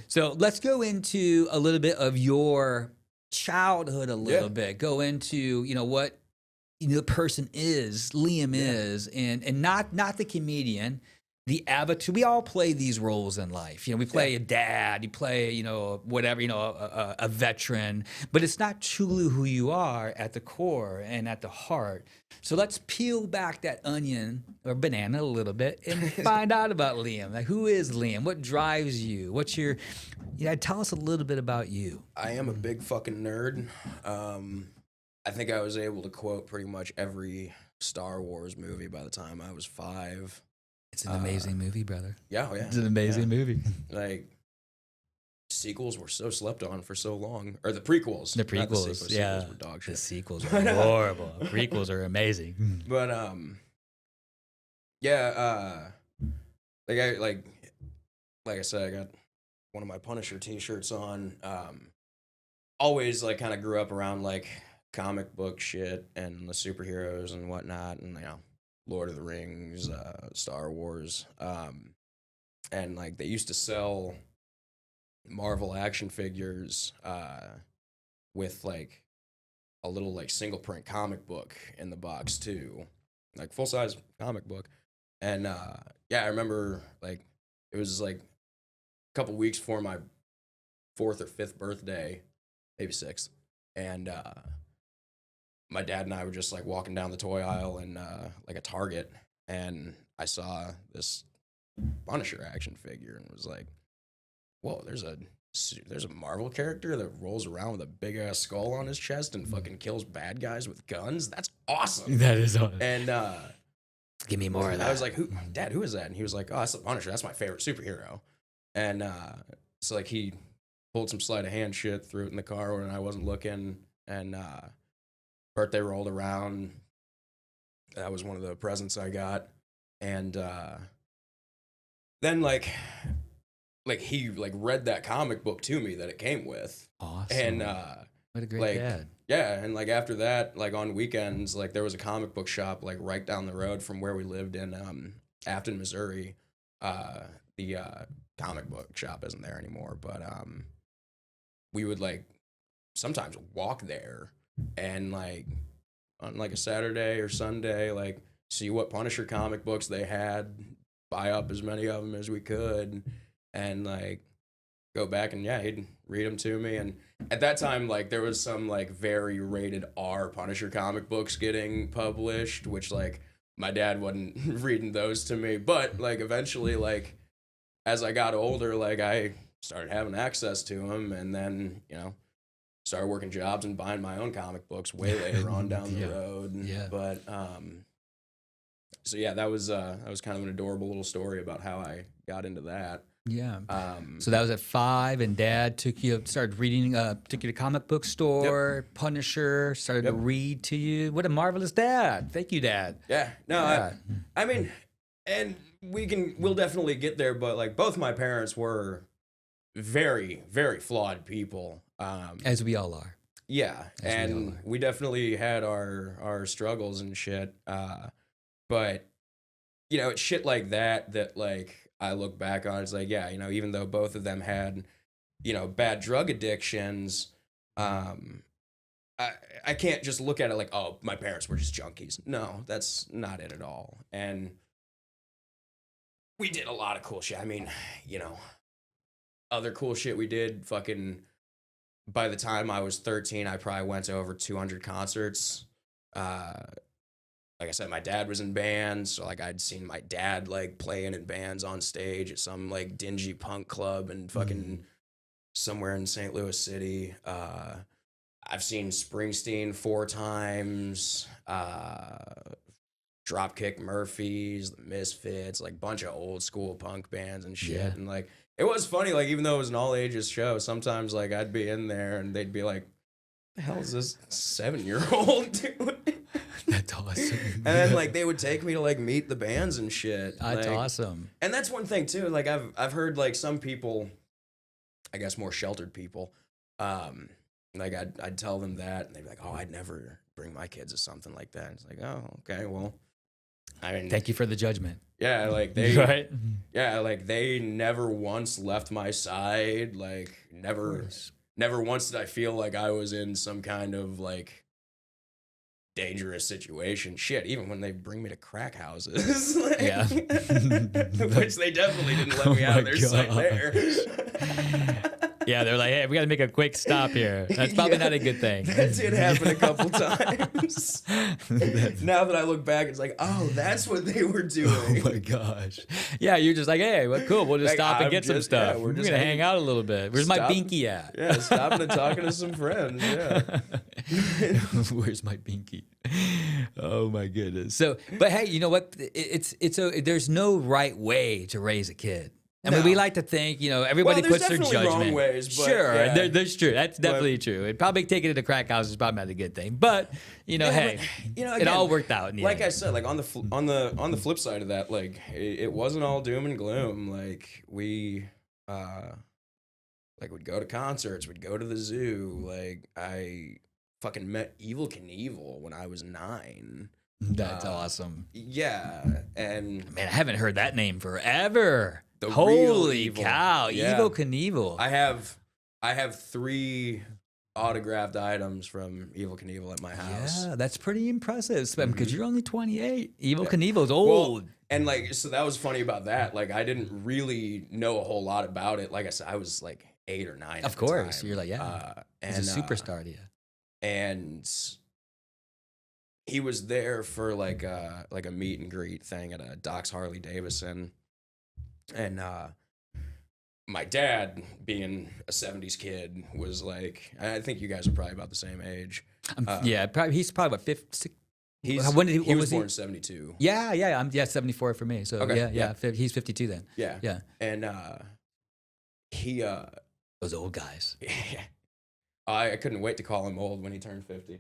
So let's go into a little bit of your childhood a little bit. Go into, you know, what the person is, Liam is, and not the comedian, the avatar. We all play these roles in life. You know, we play a dad, you play, you know, whatever, you know, a veteran, but it's not truly who you are at the core and at the heart. So let's peel back that onion or banana a little bit and find out about Liam. Like, who is Liam? What drives you? What's your, tell us a little bit about you. I am a big fucking nerd. I think I was able to quote pretty much every Star Wars movie by the time I was 5. It's an amazing movie, brother. Yeah, It's an amazing movie. Like, sequels were so slept on for so long. Or the prequels. The prequels, the sequels were dog shit. The sequels are horrible. Prequels are amazing. But, like I said, I got one of my Punisher t-shirts on. Always, like, kind of grew up around, like, comic book shit and the superheroes and whatnot. And, you know, Lord of the Rings, Star Wars, and like they used to sell Marvel action figures with like a little like single print comic book in the box too, like full size comic book. And yeah, I remember like it was like a couple weeks before my fourth or fifth birthday, maybe sixth, and my dad and I were just like walking down the toy aisle in like a Target, and I saw this Punisher action figure and was like, "Whoa, there's a Marvel character that rolls around with a big ass skull on his chest and fucking kills bad guys with guns. That's awesome." That is awesome. And Give me more of that. I was like, Dad, who is that?" And he was like, "Oh, that's the Punisher. That's my favorite superhero." And so like he pulled some sleight of hand shit, threw it in the car when I wasn't looking, and birthday rolled around. That was one of the presents I got, and then like he like read that comic book to me that it came with. Awesome. And what a great like dad. yeah, and like after that, like on weekends, like there was a comic book shop like right down the road from where we lived in Afton, Missouri. The comic book shop isn't there anymore, but we would like sometimes walk there and like on like a Saturday or Sunday, like see what Punisher comic books they had, buy up as many of them as we could, and like go back and yeah, he'd read them to me. And at that time, like there was some like very rated R Punisher comic books getting published, which like my dad wasn't reading those to me, but like eventually, like as I got older, like I started having access to them, and then started working jobs and buying my own comic books way later on down the road. Yeah. But so yeah, that was kind of an adorable little story about how I got into that. Yeah. So that was at 5, and Dad started reading, took you to comic book store, Punisher, started to read to you. What a marvelous dad. Thank you, Dad. Yeah. No, Yeah. I mean, and we'll definitely get there, but like both my parents were very, very flawed people. As we all are. Yeah. And we definitely had our struggles and shit. But it's shit like that like I look back on, it's like, yeah, even though both of them had, bad drug addictions, I can't just look at it like, oh, my parents were just junkies. No, that's not it at all. And we did a lot of cool shit. I mean, other cool shit we did, fucking, by the time I was 13, I probably went to over 200 concerts. Like I said, my dad was in bands, so like I'd seen my dad like playing in bands on stage at some like dingy punk club and fucking somewhere in St. Louis City. I've seen Springsteen 4 times, Dropkick Murphys, the Misfits, like bunch of old school punk bands and shit. Yeah. And like it was funny, like even though it was an all ages show, sometimes like I'd be in there and they'd be like, "What the hell is this 7-year-old doing?" That's awesome. And then like they would take me to like meet the bands and shit. That's like, awesome. And that's one thing too. Like I've heard like some people, I guess more sheltered people, like I'd tell them that and they'd be like, "Oh, I'd never bring my kids to something like that." And it's like, "Oh, okay, well, I mean, thank you for the judgment." Yeah, like they, right? Yeah, like they never once left my side. Like never once did I feel like I was in some kind of like dangerous situation. Shit, even when they bring me to crack houses, like, yeah, which they definitely didn't let me out of their sight there. Yeah, they're like, "Hey, we got to make a quick stop here." That's probably not a good thing. That did happen a couple times. Now that I look back, it's like, oh, that's what they were doing. Oh my gosh. Yeah, you're just like, "Hey, well, cool. We'll just like, stop and get some stuff. Yeah, we're going to hang out a little bit. Where's my binky at?" Yeah, stopping and talking to some friends. Yeah. Where's my binky? Oh my goodness. So, but hey, you know what? There's no right way to raise a kid. I mean, we like to think, everybody puts their judgment. Wrong ways, but sure, yeah. there's true. That's definitely true. And probably taking it to crack house is probably not a good thing. But hey, again, it all worked out. In the like end. I said, like on the flip side of that, like it wasn't all doom and gloom. Like we, like would go to concerts, we'd go to the zoo. Like I fucking met Evel Knievel when I was 9. That's awesome. Yeah, and Man, I haven't heard that name forever. the real Holy Evil. cow, Yeah. Evel Knievel. I have 3 autographed items from Evel Knievel at my house. Yeah, that's pretty impressive, because you're only 28. Evel Knievel's Well, old. and like, so that was funny about that. Like, I didn't really know a whole lot about it. Like I said, I was like 8 or 9. Of at course, the time. you're like, yeah, and he's a superstar to you. And he was there for like a meet and greet thing at a Doc's Harley Davidson, and my dad, being a 70s kid, was like, I think you guys are probably about the same age. Yeah, he's probably what, 50. He When was born in 72. Yeah. I'm 74 for me. So Okay, yeah. He's 52 then. Yeah. Yeah. And he Those old guys. I couldn't wait to call him old when he turned 50.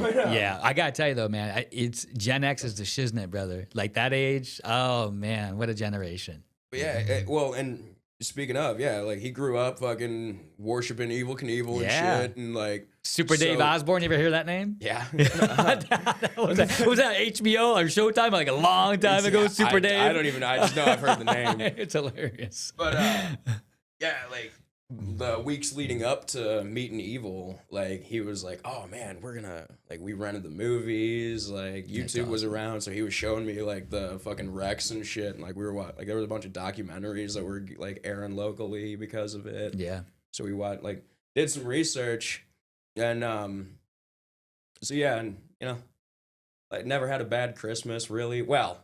Yeah, I gotta tell you though, man, it's Gen X is the shiznit, brother. Like that age, oh man, what a generation. But yeah, well, and speaking of, yeah, like he grew up fucking worshiping Evel Knievel and shit, and like Super Dave Osborne. You ever hear that name? Yeah. was that HBO or Showtime like a long time ago? Super Dave. I don't even. I just know I've heard the name. It's hilarious. But yeah, like the weeks leading up to meeting Evil, like he was like, "Oh man, we're gonna like we rented the movies, like YouTube was around, so he was showing me like the fucking Rex and shit, and like we were like there was a bunch of documentaries that were like airing locally because of it. Yeah. So we watched like did some research, and so yeah, and you know, like never had a bad Christmas really. Well,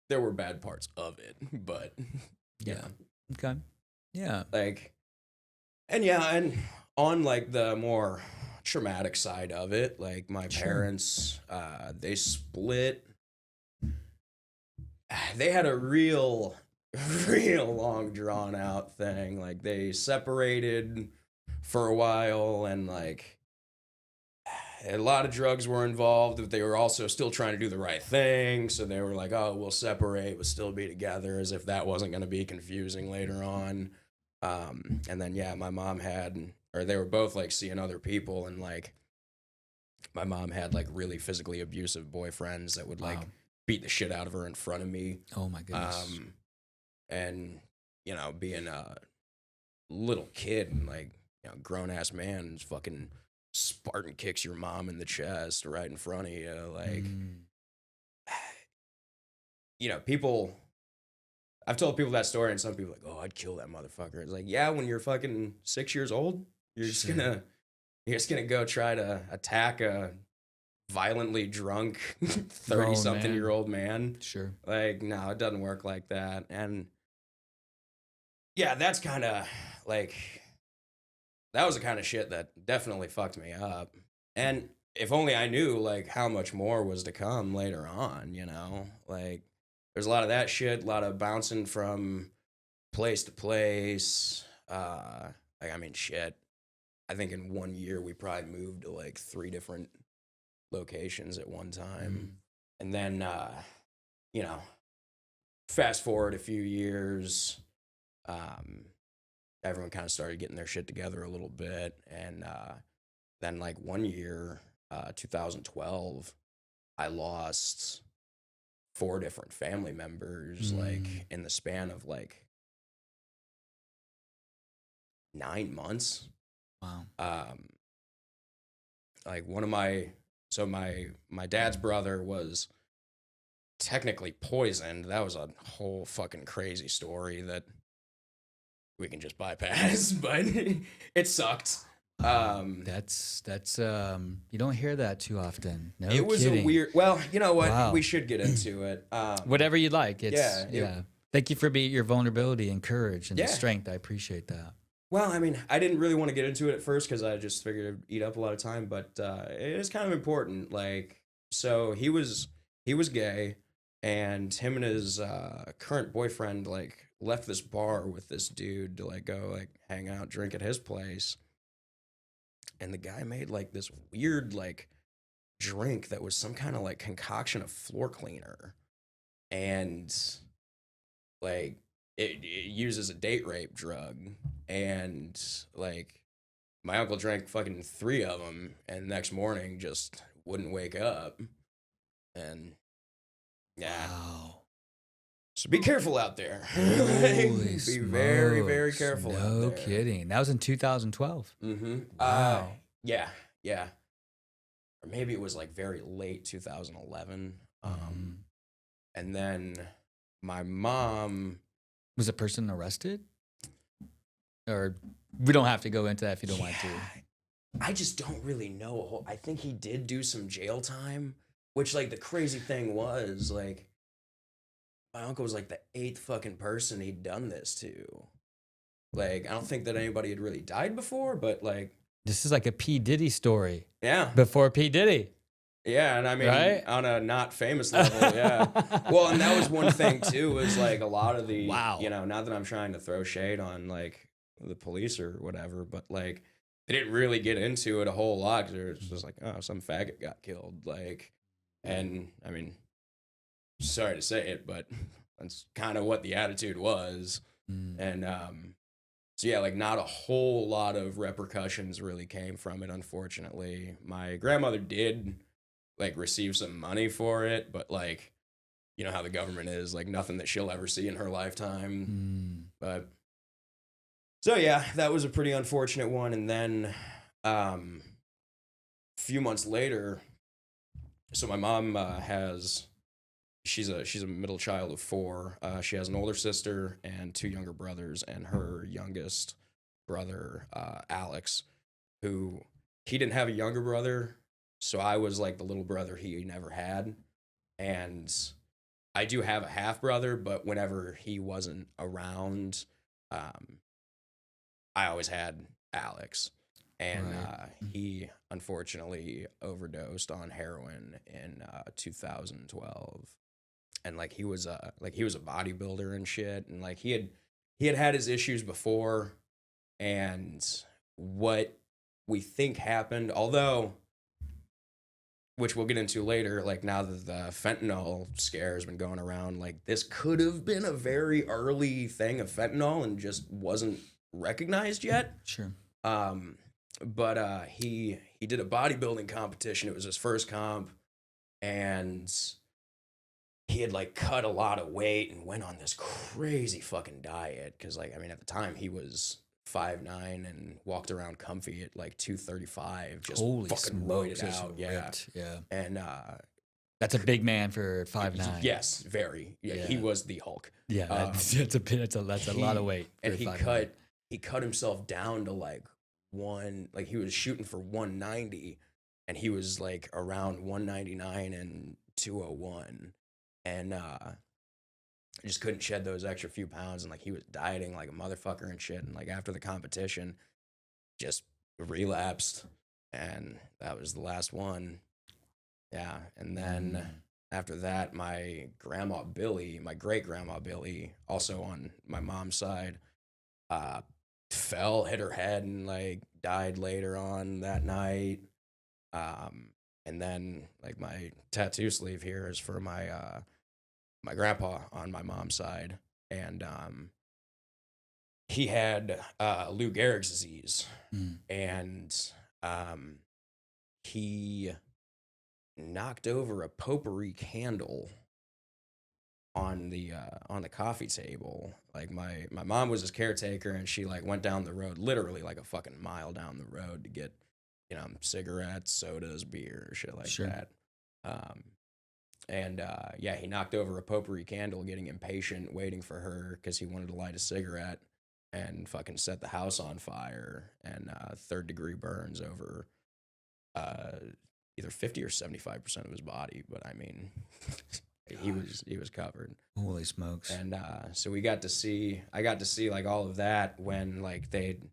there were bad parts of it, but Yeah. Okay. Yeah. like, and yeah, and on like the more traumatic side of it, like my parents, they split. They had a real long drawn out thing. Like they separated for a while, and like a lot of drugs were involved, but they were also still trying to do the right thing. So they were like, "Oh, we'll separate, but still be together," as if that wasn't going to be confusing later on. And then yeah, my mom they were both like seeing other people, and like my mom had like really physically abusive boyfriends that would like beat the shit out of her in front of me. Oh my goodness. And you know, being a little kid and like, you know, grown ass man fucking Spartan kicks your mom in the chest right in front of you, like you know, people. I've told people that story, and some people are like, "Oh, I'd kill that motherfucker." It's like, yeah, when you're fucking 6 years old, you're just gonna go try to attack a violently drunk 30-something-year-old man. Sure. Like, no, it doesn't work like that. And yeah, that's kind of like that was the kind of shit that definitely fucked me up. And if only I knew like how much more was to come later on, you know, like. There's a lot of that shit, a lot of bouncing from place to place. Like, I mean, shit. I think in 1 year we probably moved to like 3 different locations at one time. And then, you know, fast forward a few years, everyone kind of started getting their shit together a little bit. And then like 1 year, 2012, I lost 4 different family members, like in the span of like 9 months. Wow. Like one of my dad's brother was technically poisoned. That was a whole fucking crazy story that we can just bypass, but it sucked. That's you don't hear that too often. No, it was kidding. a weird. Well, you know what? Wow. We should get into it. Whatever you'd like. It's, Yeah, Thank you for your vulnerability and courage and Yeah. strength. I appreciate that. Well, I mean, I didn't really want to get into it at first because I just figured it'd eat up a lot of time, but it is kind of important. Like, so he was gay, and him and his current boyfriend like left this bar with this dude to like go like hang out, drink at his place. And the guy made like this weird like drink that was some kind of like concoction of floor cleaner, and like it uses a date rape drug. And like my uncle drank fucking 3 of them, and next morning just wouldn't wake up. And yeah. Wow. So be careful out there. Holy Be very, very smokes. careful out No there. kidding. That was in 2012. Mm-hmm. Wow. Yeah. Or maybe it was like very late 2011. And then my mom. Was the person arrested? Or we don't have to go into that if you don't want to. I just don't really know. I think he did do some jail time, which, like, the crazy thing was, like, my uncle was like the 8th fucking person he'd done this to. Like, I don't think that anybody had really died before, but, like, This is like a P. Diddy story yeah. before P. Diddy. Yeah, and I mean, Right? on a not famous level, yeah. Well, and that was one thing, too, was, like, a lot of the, Wow. you know, not that I'm trying to throw shade on, like, the police or whatever, but, like, they didn't really get into it a whole lot, because it was just like, oh, some faggot got killed, like, and, I mean, sorry to say it, but that's kind of what the attitude was, and, so yeah, like, not a whole lot of repercussions really came from it, unfortunately. My grandmother did, like, receive some money for it, but, like, you know how the government is, like, nothing that she'll ever see in her lifetime. But so yeah, that was a pretty unfortunate one. And then a few months later, so my mom she's a middle child of 4. She has an older sister and 2 younger brothers, and her youngest brother, Alex, who he didn't have a younger brother, so I was like the little brother he never had. And I do have a half brother, but whenever he wasn't around, I always had Alex. And he unfortunately overdosed on heroin in 2012. And like he was a bodybuilder and shit, and like he had his issues before. And what we think happened, although, which we'll get into later, like now that the fentanyl scare has been going around, like this could have been a very early thing of fentanyl and just wasn't recognized yet. Sure. But he did a bodybuilding competition. It was his first comp, and he had like cut a lot of weight and went on this crazy fucking diet. Cause like, I mean, at the time he was 5'9" and walked around comfy at like 235, just Holy fucking smokes, roided out. Yeah. Yeah. And that's a big man for 5'9". yes, very. Yeah, he was the Hulk. Yeah, that's a lot of weight. And he cut himself down to like he was shooting for 190, and he was like around 199 and 201. And I just couldn't shed those extra few pounds, and like he was dieting like a motherfucker and shit. And like after the competition, just relapsed, and that was the last one. Yeah, and then after that, my great grandma Billy, also on my mom's side, fell, hit her head, and like died later on that night. And then like my tattoo sleeve here is for my my grandpa on my mom's side, and he had Lou Gehrig's disease, and he knocked over a potpourri candle on the coffee table. Like my mom was his caretaker, and she like went down the road, literally like a fucking mile down the road, to get, you know, cigarettes, sodas, beer, shit like that. And yeah, he knocked over a potpourri candle, getting impatient, waiting for her because he wanted to light a cigarette, and fucking set the house on fire, and 3rd-degree burns over either 50 or 75% of his body. But I mean, he was covered. Holy smokes! And so I got to see like all of that when like they'd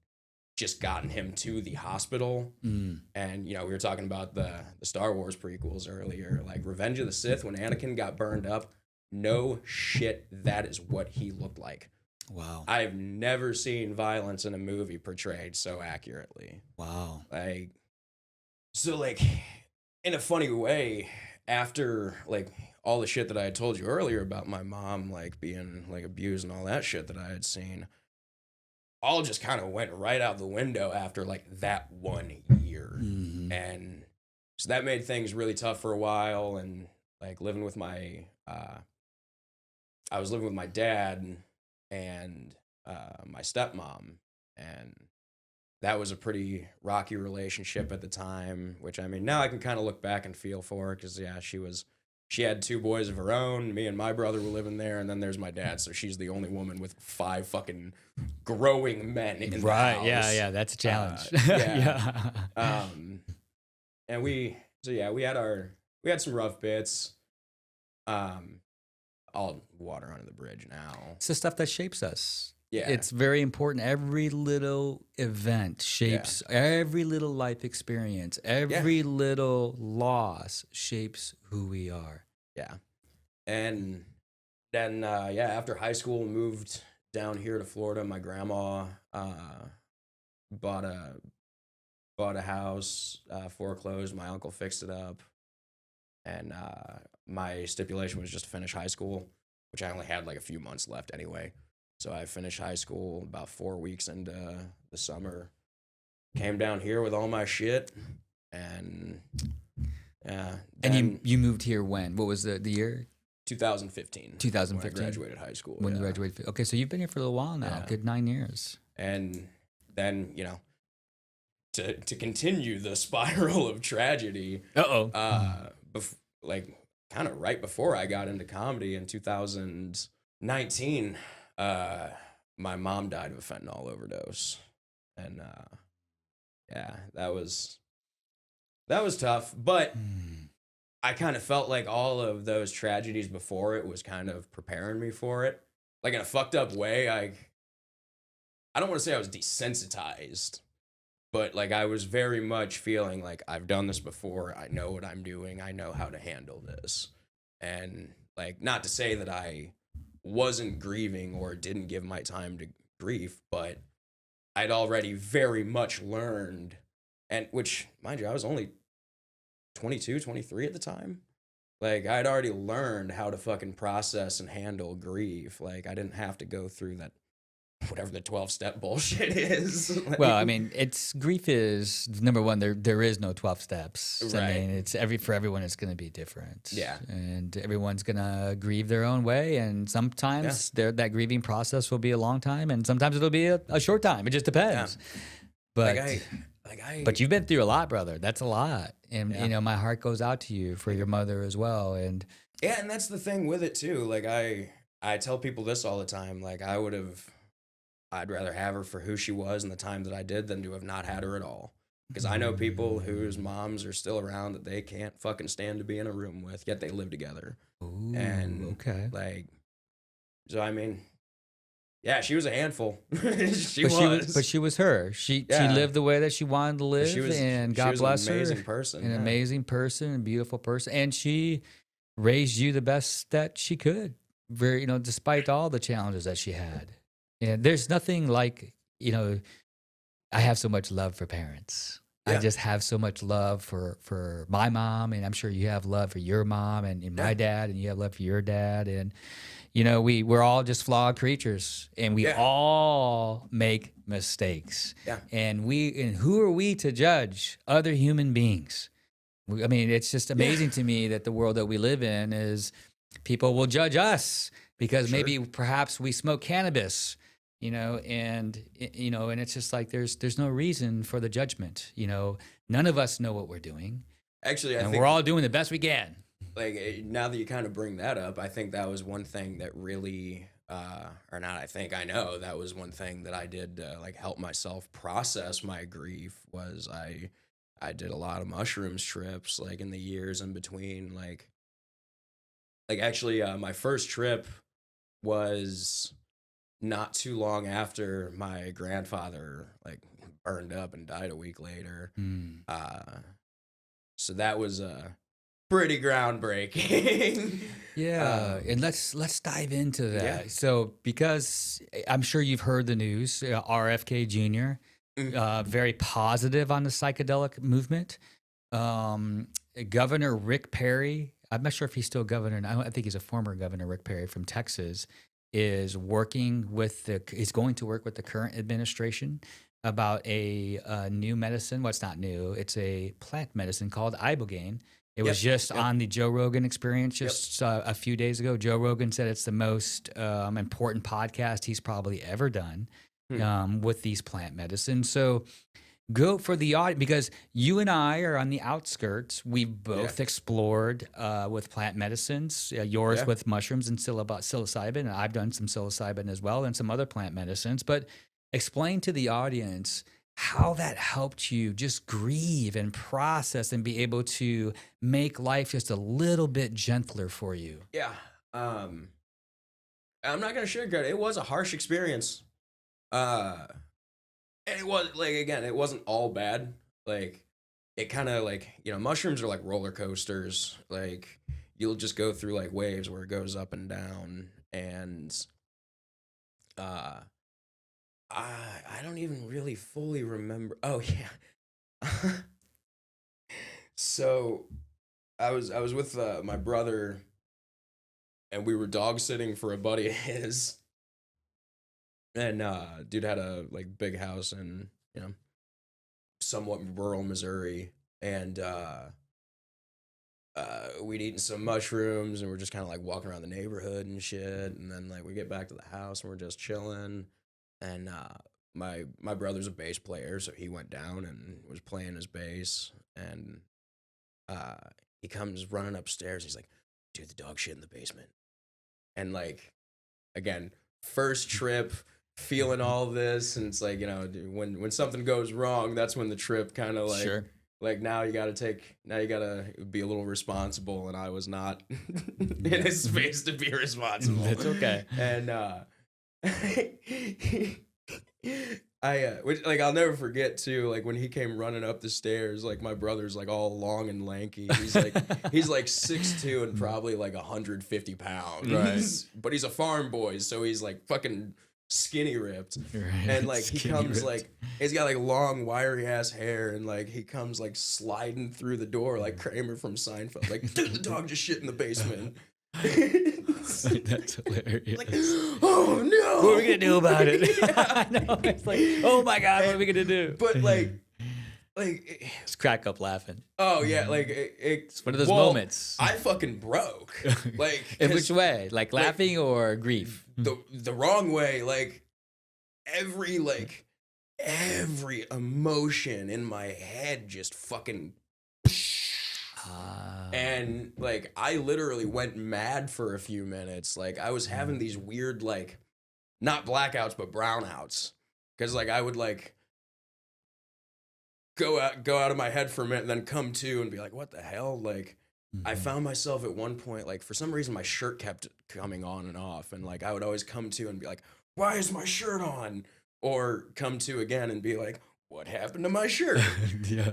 just gotten him to the hospital. And you know, we were talking about the Star Wars prequels earlier, like Revenge of the Sith, when Anakin got burned up. No shit, that is what he looked like. Wow. I've never seen violence in a movie portrayed so accurately. Wow. Like, so like, in a funny way, after like all the shit that I had told you earlier about my mom like being like abused and all that shit that I had seen, all just kind of went right out the window after like that 1 year. And so that made things really tough for a while. And like living with my I was living with my dad and my stepmom, and that was a pretty rocky relationship at the time. Which I mean, now I can kind of look back and feel for her because yeah, she had two boys of her own. Me and my brother were living there, and then there's my dad. So she's the only woman with 5 fucking growing men in the house. Yeah, that's a challenge. Yeah. And we had some rough bits. All water under the bridge now. It's the stuff that shapes us. Yeah. It's very important. Every little event shapes every little life experience. Every little loss shapes who we are. Yeah. And then, after high school, moved down here to Florida. My grandma bought a house, foreclosed. My uncle fixed it up. And my stipulation was just to finish high school, which I only had like a few months left anyway. So I finished high school about 4 weeks into the summer. Came down here with all my shit, and And you moved here when? What was the year? 2015. 2015. When I graduated high school. When you graduated. Okay, so you've been here for a little while now. Yeah. Good 9 years. And then, to continue the spiral of tragedy, like kind of right before I got into comedy in 2019, my mom died of a fentanyl overdose. And that was tough, but I kind of felt like all of those tragedies before it was kind of preparing me for it. Like in a fucked up way, I don't want to say I was desensitized, but like I was very much feeling like I've done this before. I know what I'm doing. I know how to handle this. And like, not to say that I wasn't grieving or didn't give my time to grief, but I'd already very much learned, and which, mind you, I was only 22, 23 at the time. Like, I'd already learned how to fucking process and handle grief. Like, I didn't have to go through that, whatever the 12-step bullshit is. Like, well, I mean, grief is number one. There is no 12 steps. Right. I mean, it's for everyone. It's going to be different. Yeah. And everyone's going to grieve their own way. And sometimes that grieving process will be a long time, and sometimes it'll be a short time. It just depends. Yeah. But but you've been through a lot, brother. That's a lot. And my heart goes out to you for your mother as well. And yeah, and that's the thing with it too. Like I tell people this all the time. Like I'd rather have her for who she was in the time that I did than to have not had her at all. Because I know people whose moms are still around that they can't fucking stand to be in a room with, yet they live together. Ooh, and okay. Like, so I mean, yeah, she was a handful. She was her. She lived the way that she wanted to live, and God bless her. An amazing person. An amazing person, a beautiful person, and she raised you the best that she could. Despite all the challenges that she had. And there's nothing like, I have so much love for parents. Yeah. I just have so much love for my mom, and I'm sure you have love for your mom and my dad, and you have love for your dad. And, we're all just flawed creatures, and we all make mistakes. Yeah. And who are we to judge other human beings? I mean, it's just amazing to me that the world that we live in is people will judge us because maybe perhaps we smoke cannabis. And it's just like there's no reason for the judgment. None of us know what we're doing. Actually, I think we're all doing the best we can. Like, now that you kind of bring that up, I think that was one thing that really, or not, I know that was one thing that I did to like help myself process my grief. Was I did a lot of mushrooms trips, like in the years in between. Like actually, my first trip was not too long after my grandfather like burned up and died a week later. So that was pretty groundbreaking. Yeah, and let's dive into that. Yeah. So because I'm sure you've heard the news, RFK Jr. Very positive on the psychedelic movement. Governor Rick Perry, I'm not sure if he's still governor. I think he's a former governor, Rick Perry from Texas, is going to work with the current administration about a new medicine. Well, it's not new. It's a plant medicine called ibogaine It was just on the Joe Rogan Experience just a few days ago. Joe Rogan said it's the most important podcast he's probably ever done with these plant medicines. So go for the audience, because you and I are on the outskirts. We've both explored with plant medicines, yours with mushrooms and psilocybin, and I've done some psilocybin as well and some other plant medicines. But explain to the audience how that helped you just grieve and process and be able to make life just a little bit gentler for you. Yeah. I'm not going to sugarcoat it. It was a harsh experience. And it was like, again, it wasn't all bad. Like, it kind of like, mushrooms are like roller coasters. Like, you'll just go through like waves where it goes up and down. And I don't even really fully remember. Oh yeah. So I was with my brother, and we were dog sitting for a buddy of his. And dude had a like big house in, somewhat rural Missouri, and we'd eaten some mushrooms, and we're just kind of like walking around the neighborhood and shit. And then like we get back to the house and we're just chilling. And my brother's a bass player, so he went down and was playing his bass. And he comes running upstairs. He's like, "Dude, the dog shit in the basement." And like, again, first trip, feeling all this, and it's like, when something goes wrong, that's when the trip kind of like, like now you gotta be a little responsible, and I was not in a space to be responsible. That's okay. And which like I'll never forget too, like when he came running up the stairs, like my brother's like all long and lanky. He's like 6'2" and probably like 150 pounds. Right. But he's a farm boy, so he's like fucking skinny ripped. Right. And like he comes like he's got like long wiry ass hair, and like he comes like sliding through the door like Kramer from Seinfeld, like, "Dude, the dog just shit in the basement." That's hilarious. Like, oh no, what are we gonna do about it? I know. It's like, oh my god, what are we gonna do? But like just crack up laughing. Oh yeah, like it's one of those moments. I fucking broke. Like, in which way? Like laughing or grief? The wrong way. Like every emotion in my head just fucking. And like I literally went mad for a few minutes. Like I was having these weird like, not blackouts but brownouts, because like I would like go out of my head for a minute and then come to and be like, what the hell? Like I found myself at one point, like for some reason my shirt kept coming on and off, and like I would always come to and be like, why is my shirt on? Or come to again and be like, what happened to my shirt?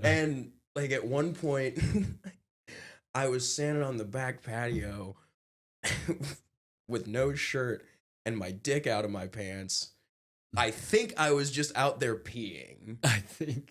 And like at one point I was standing on the back patio with no shirt and my dick out of my pants. I think I was just out there peeing.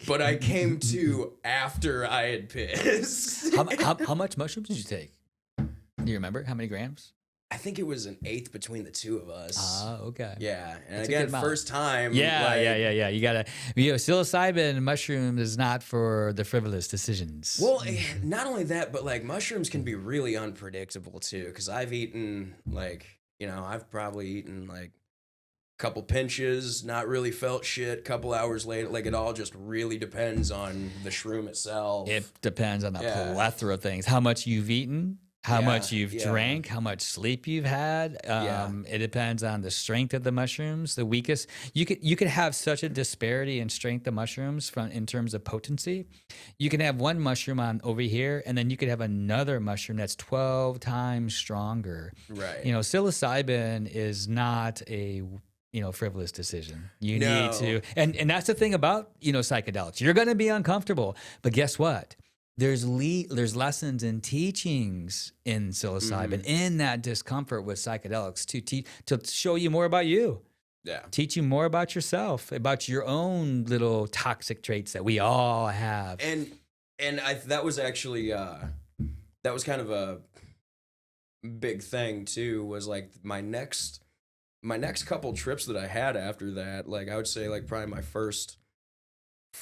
But I came to after I had pissed. How much mushrooms did you take? Do you remember how many grams? I think it was an eighth between the two of us. Ah, okay. Yeah, and again, first time. Yeah. You gotta. Psilocybin mushroom is not for the frivolous decisions. Well, not only that, but like mushrooms can be really unpredictable too. Because I've eaten like, I've probably eaten like a couple pinches, not really felt shit. Couple hours later, like it all just really depends on the shroom itself. It depends on a plethora of things. How much you've eaten. How much you've drank, how much sleep you've had. It depends on the strength of the mushrooms. The weakest, you could have such a disparity in strength of mushrooms in terms of potency. You can have one mushroom on over here, and then you could have another mushroom that's 12 times stronger. Right. Psilocybin is not a frivolous decision. You need to, and that's the thing about psychedelics. You're going to be uncomfortable, but guess what? There's lessons and teachings in psilocybin in that discomfort with psychedelics to show you more about you. Yeah. Teach you more about yourself, about your own little toxic traits that we all have. And that was actually that was kind of a big thing too, was like my next couple trips that I had after that, like I would say like probably my first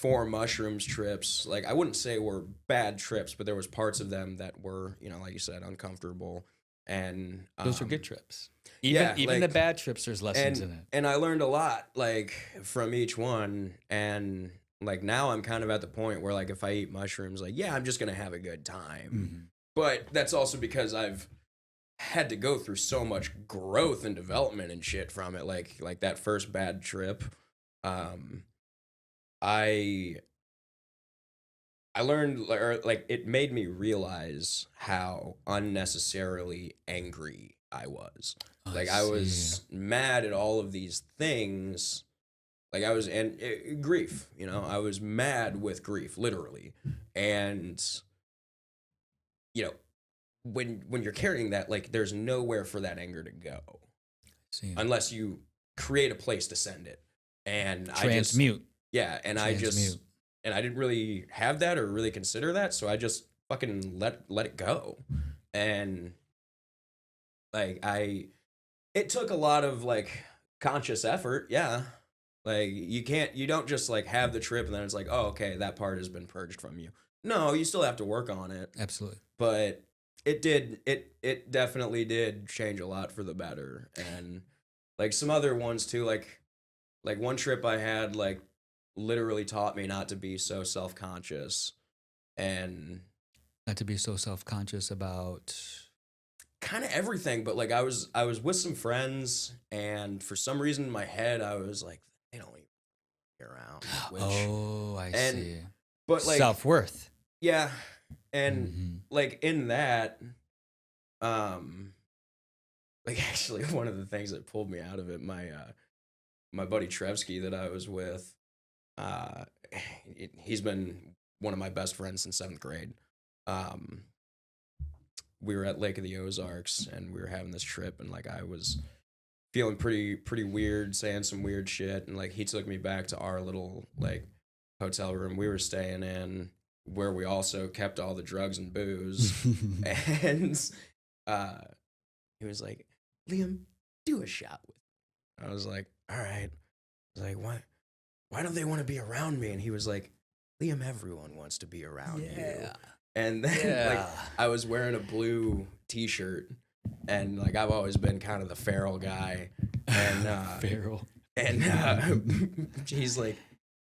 4 mushrooms trips, like I wouldn't say were bad trips, but there was parts of them that were, you know, like you said, uncomfortable. And Those are good trips. yeah, Even the like bad trips, there's lessons in it. and I learned a lot like from each one. And like now I'm kind of at the point where like if I eat mushrooms, like yeah, I'm just gonna have a good time. Mhm. But that's also because I've had to go through so much growth and development and shit from it. Like that first bad trip, um, I I learned, or like it made me realize how unnecessarily angry I was. I Like I see. was mad at all of these things. Like I was and grief, you know, I was mad with grief, literally. And you know, when you're carrying that, like there's nowhere for that anger to go See. unless you create a place to send it. And I just Transmute. yeah, and I just Transmute. and I didn't really have that or really consider that, so I just fucking let it go. And like it took a lot of like conscious effort, yeah. Like you don't just like have the trip and then it's like, "Oh, okay, that part has been purged from you." No, you still have to work on it. Absolutely. But it definitely did change a lot for the better. And like some other ones too, like one trip I had like literally taught me not to be so self-conscious. And Not to be so self-conscious about. kind of everything. But like I was with some friends, and for some reason in my head I was like, they don't even be around, which Oh, I and see. but like Self-worth. yeah. And Hmm. like in that, um like actually one of the things that pulled me out of it, my buddy Trevsky that I was with, uh he's been one of my best friends since 7th grade. um we were at Lake of the Ozarks and we were having this trip, and like I was feeling pretty weird, saying some weird shit, and like he took me back to our little like hotel room we were staying in, where we also kept all the drugs and booze. And uh he was like, "Liam, do a shot with me." I was like, "All right." I was like, why don't they want to be around me? And he was like, "Liam, everyone wants to be around you." Yeah. And then like Yeah. I was wearing a blue t-shirt, and like I've always been kind of the feral guy. And Feral. and he's like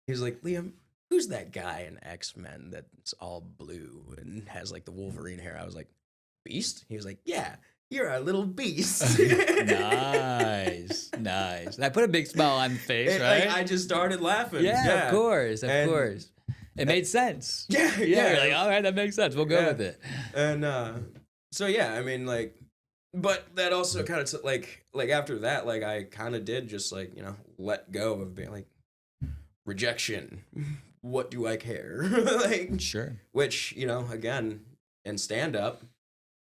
"Liam, who's that guy in X-Men that's all blue and has like the Wolverine hair?" I was like, "Beast?" He was like, "Yeah, you're a little beast." Nice. Nice. That put a big smile on the face, And, right? like I just started laughing. Yeah, of course. Of And- course. It made sense. Yeah, Yeah, yeah. you're like, all right, that makes sense. We'll go Yeah. with it. And so yeah, I mean like, but that also kind of like after that, like I kind of did just like, you know, let go of being like rejection. What do I care? Like, Sure. which, you know, again, in stand up,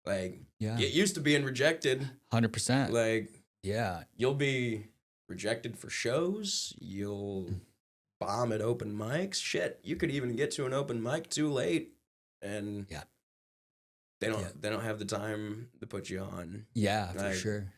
like Yeah. get used to being rejected. 100%. Like Yeah. you'll be rejected for shows, you'll bomb at open mics. Shit, you could even get to an open mic too late, and Yeah. they don't Yeah. they don't have the time to put you on. Yeah, for Like, sure.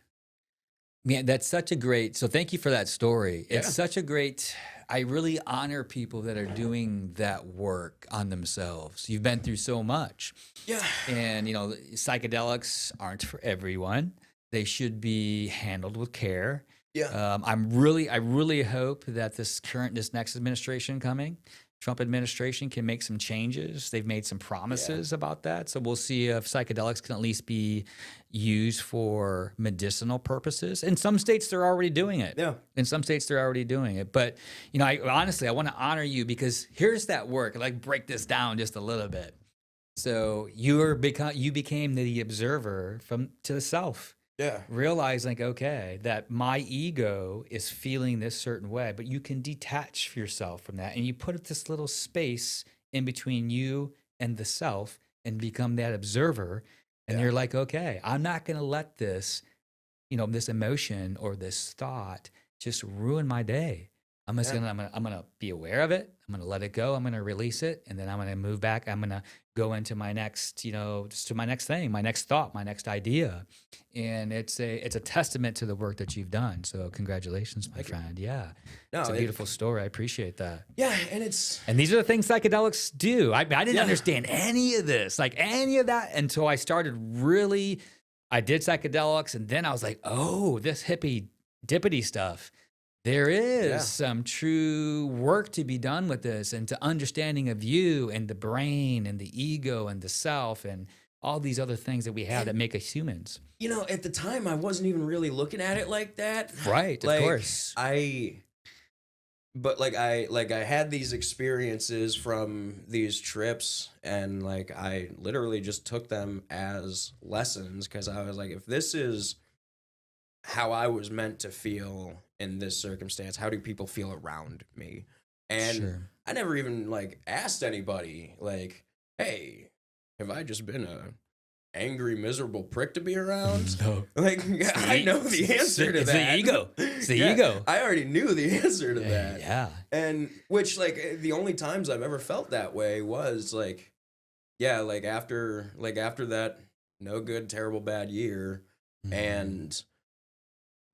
Man, that's such a great. So thank you for that story. It's Yeah. such a great. I really honor people that are doing that work on themselves. You've been through so much. Yeah. And, you know, psychedelics aren't for everyone. They should be handled with care. Yeah. I really hope that this next administration coming, Trump administration, can make some changes. They've made some promises about that. So we'll see if psychedelics can at least be used for medicinal purposes. In some states, they're already doing it. Yeah. In some states, they're already doing it. But, you know, honestly, I want to honor you because here's that work. Like, break this down just a little bit. So you became the observer to the self. Yeah. Realizing, okay, that my ego is feeling this certain way, but you can detach yourself from that and you put this little space in between you and the self and become that observer. And Yeah. you're like, okay, I'm not going to let this, you know, this emotion or this thought just ruin my day. I'm gonna be aware of it. I'm gonna let it go. I'm gonna release it, and then I'm gonna move back. I'm gonna go into my next, just to my next thing, my next thought, my next idea, and it's a testament to the work that you've done. So congratulations, my friend. Yeah, No, it's a beautiful story. I appreciate that. Yeah, And these are the things psychedelics do. I didn't understand any of this, like any of that, until I started really. I did psychedelics, and then I was like, oh, this hippie dippity stuff. There is some true work to be done with this, and to understanding of you and the brain and the ego and the self and all these other things that we have that make us humans. At the time, I wasn't even really looking at it like that. Right, of course. But I had these experiences from these trips, and like I literally just took them as lessons, because I was like, if this is how I was meant to feel in this circumstance, how do people feel around me? And I never even like asked anybody like, hey, have I just been a angry, miserable prick to be around? No. Like, I know the answer to that. It's the ego. It's the ego. I already knew the answer to that. Yeah. And which, like, the only times I've ever felt that way was like, like after that no good, terrible, bad year, and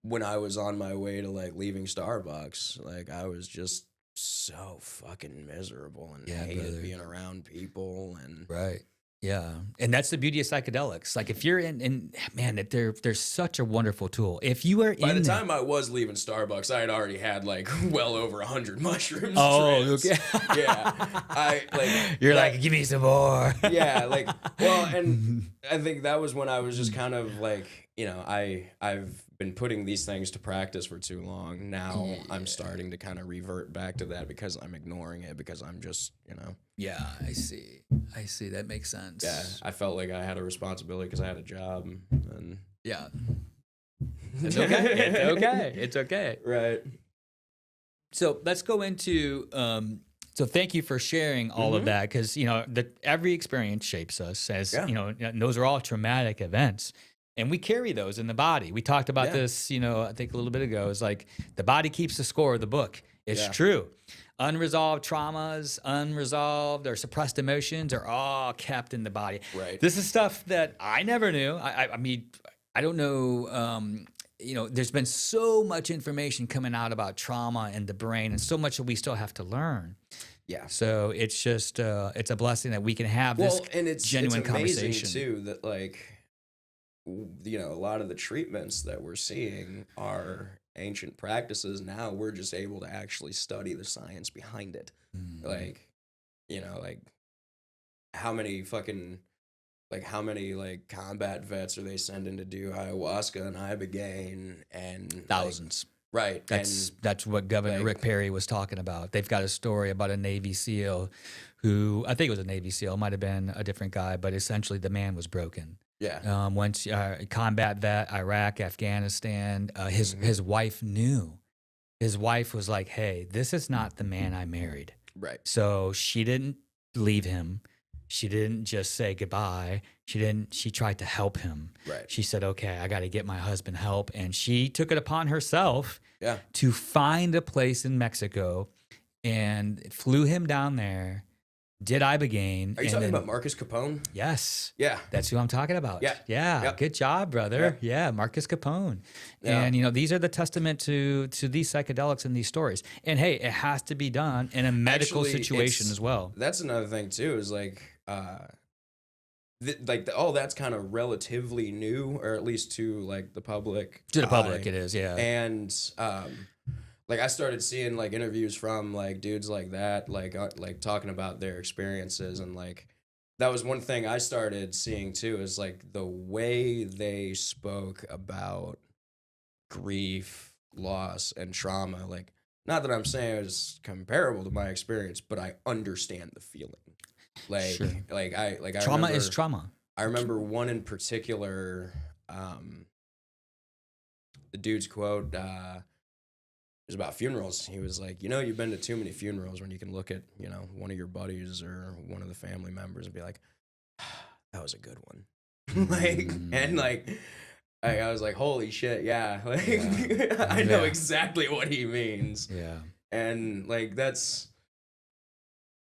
when I was on my way to like leaving Starbucks, like I was just so fucking miserable and hated being around people. And right. Yeah. And that's the beauty of psychedelics. Like if you're in man, there's such a wonderful tool. If you are by the time I was leaving Starbucks, I had already had like well over 100 mushrooms. Oh, trips. Okay. Yeah. You're like, give me some more. Yeah. Like, well, and I think that was when I was just kind of like, I've been putting these things to practice for too long. Now I'm starting to kind of revert back to that because I'm ignoring it, because I'm just, Yeah, I see. That makes sense. Yeah, I felt like I had a responsibility because I had a job. And yeah. It's okay. It's okay. Right. So let's go into, so thank you for sharing all of that, because, every experience shapes us, as, and those are all traumatic events. And we carry those in the body. We talked about this, I think a little bit ago. It's like the body keeps the score of the book. It's true. Unresolved traumas, unresolved or suppressed emotions are all kept in the body. Right. This is stuff that I never knew. I mean, I don't know. There's been so much information coming out about trauma and the brain, and so much that we still have to learn. Yeah. So it's just, it's a blessing that we can have this genuine it's conversation. Too, that like, a lot of the treatments that we're seeing are ancient practices. Now we're just able to actually study the science behind it. Like, like how many combat vets are they sending to do ayahuasca and ibogaine and thousands. Right. That's what Governor Rick Perry was talking about. They've got a story about a Navy SEAL who, I think it was a Navy SEAL, might have been a different guy, but essentially the man was broken. Yeah. Once combat vet, Iraq, Afghanistan, his wife knew. His wife was like, hey, this is not the man I married. Right. So she didn't leave him. She didn't just say goodbye. She tried to help him. Right. She said, okay, I got to get my husband help. And she took it upon herself to find a place in Mexico and flew him down there. Did ibogaine. Are you talking about Marcus Capone? Yes. Yeah. That's who I'm talking about. Yeah. Yeah. Yep. Good job, brother. Yeah. Marcus Capone. Yeah. And, these are the testament to these psychedelics and these stories. And hey, it has to be done in a medical situation as well. That's another thing too, is like, that's kind of relatively new, or at least to like the public. To the public, it is. Yeah. And, like I started seeing like interviews from like dudes like that, like talking about their experiences, and like that was one thing I started seeing too, is like the way they spoke about grief, loss, and trauma. Like, not that I'm saying it was comparable to my experience, but I understand the feeling. Like, trauma is trauma. I remember one in particular. The dude's quote. It was about funerals. He was like, you've been to too many funerals when you can look at, one of your buddies or one of the family members and be like, that was a good one. I was like, holy shit, yeah. Like, I know exactly what he means. Yeah. And like that's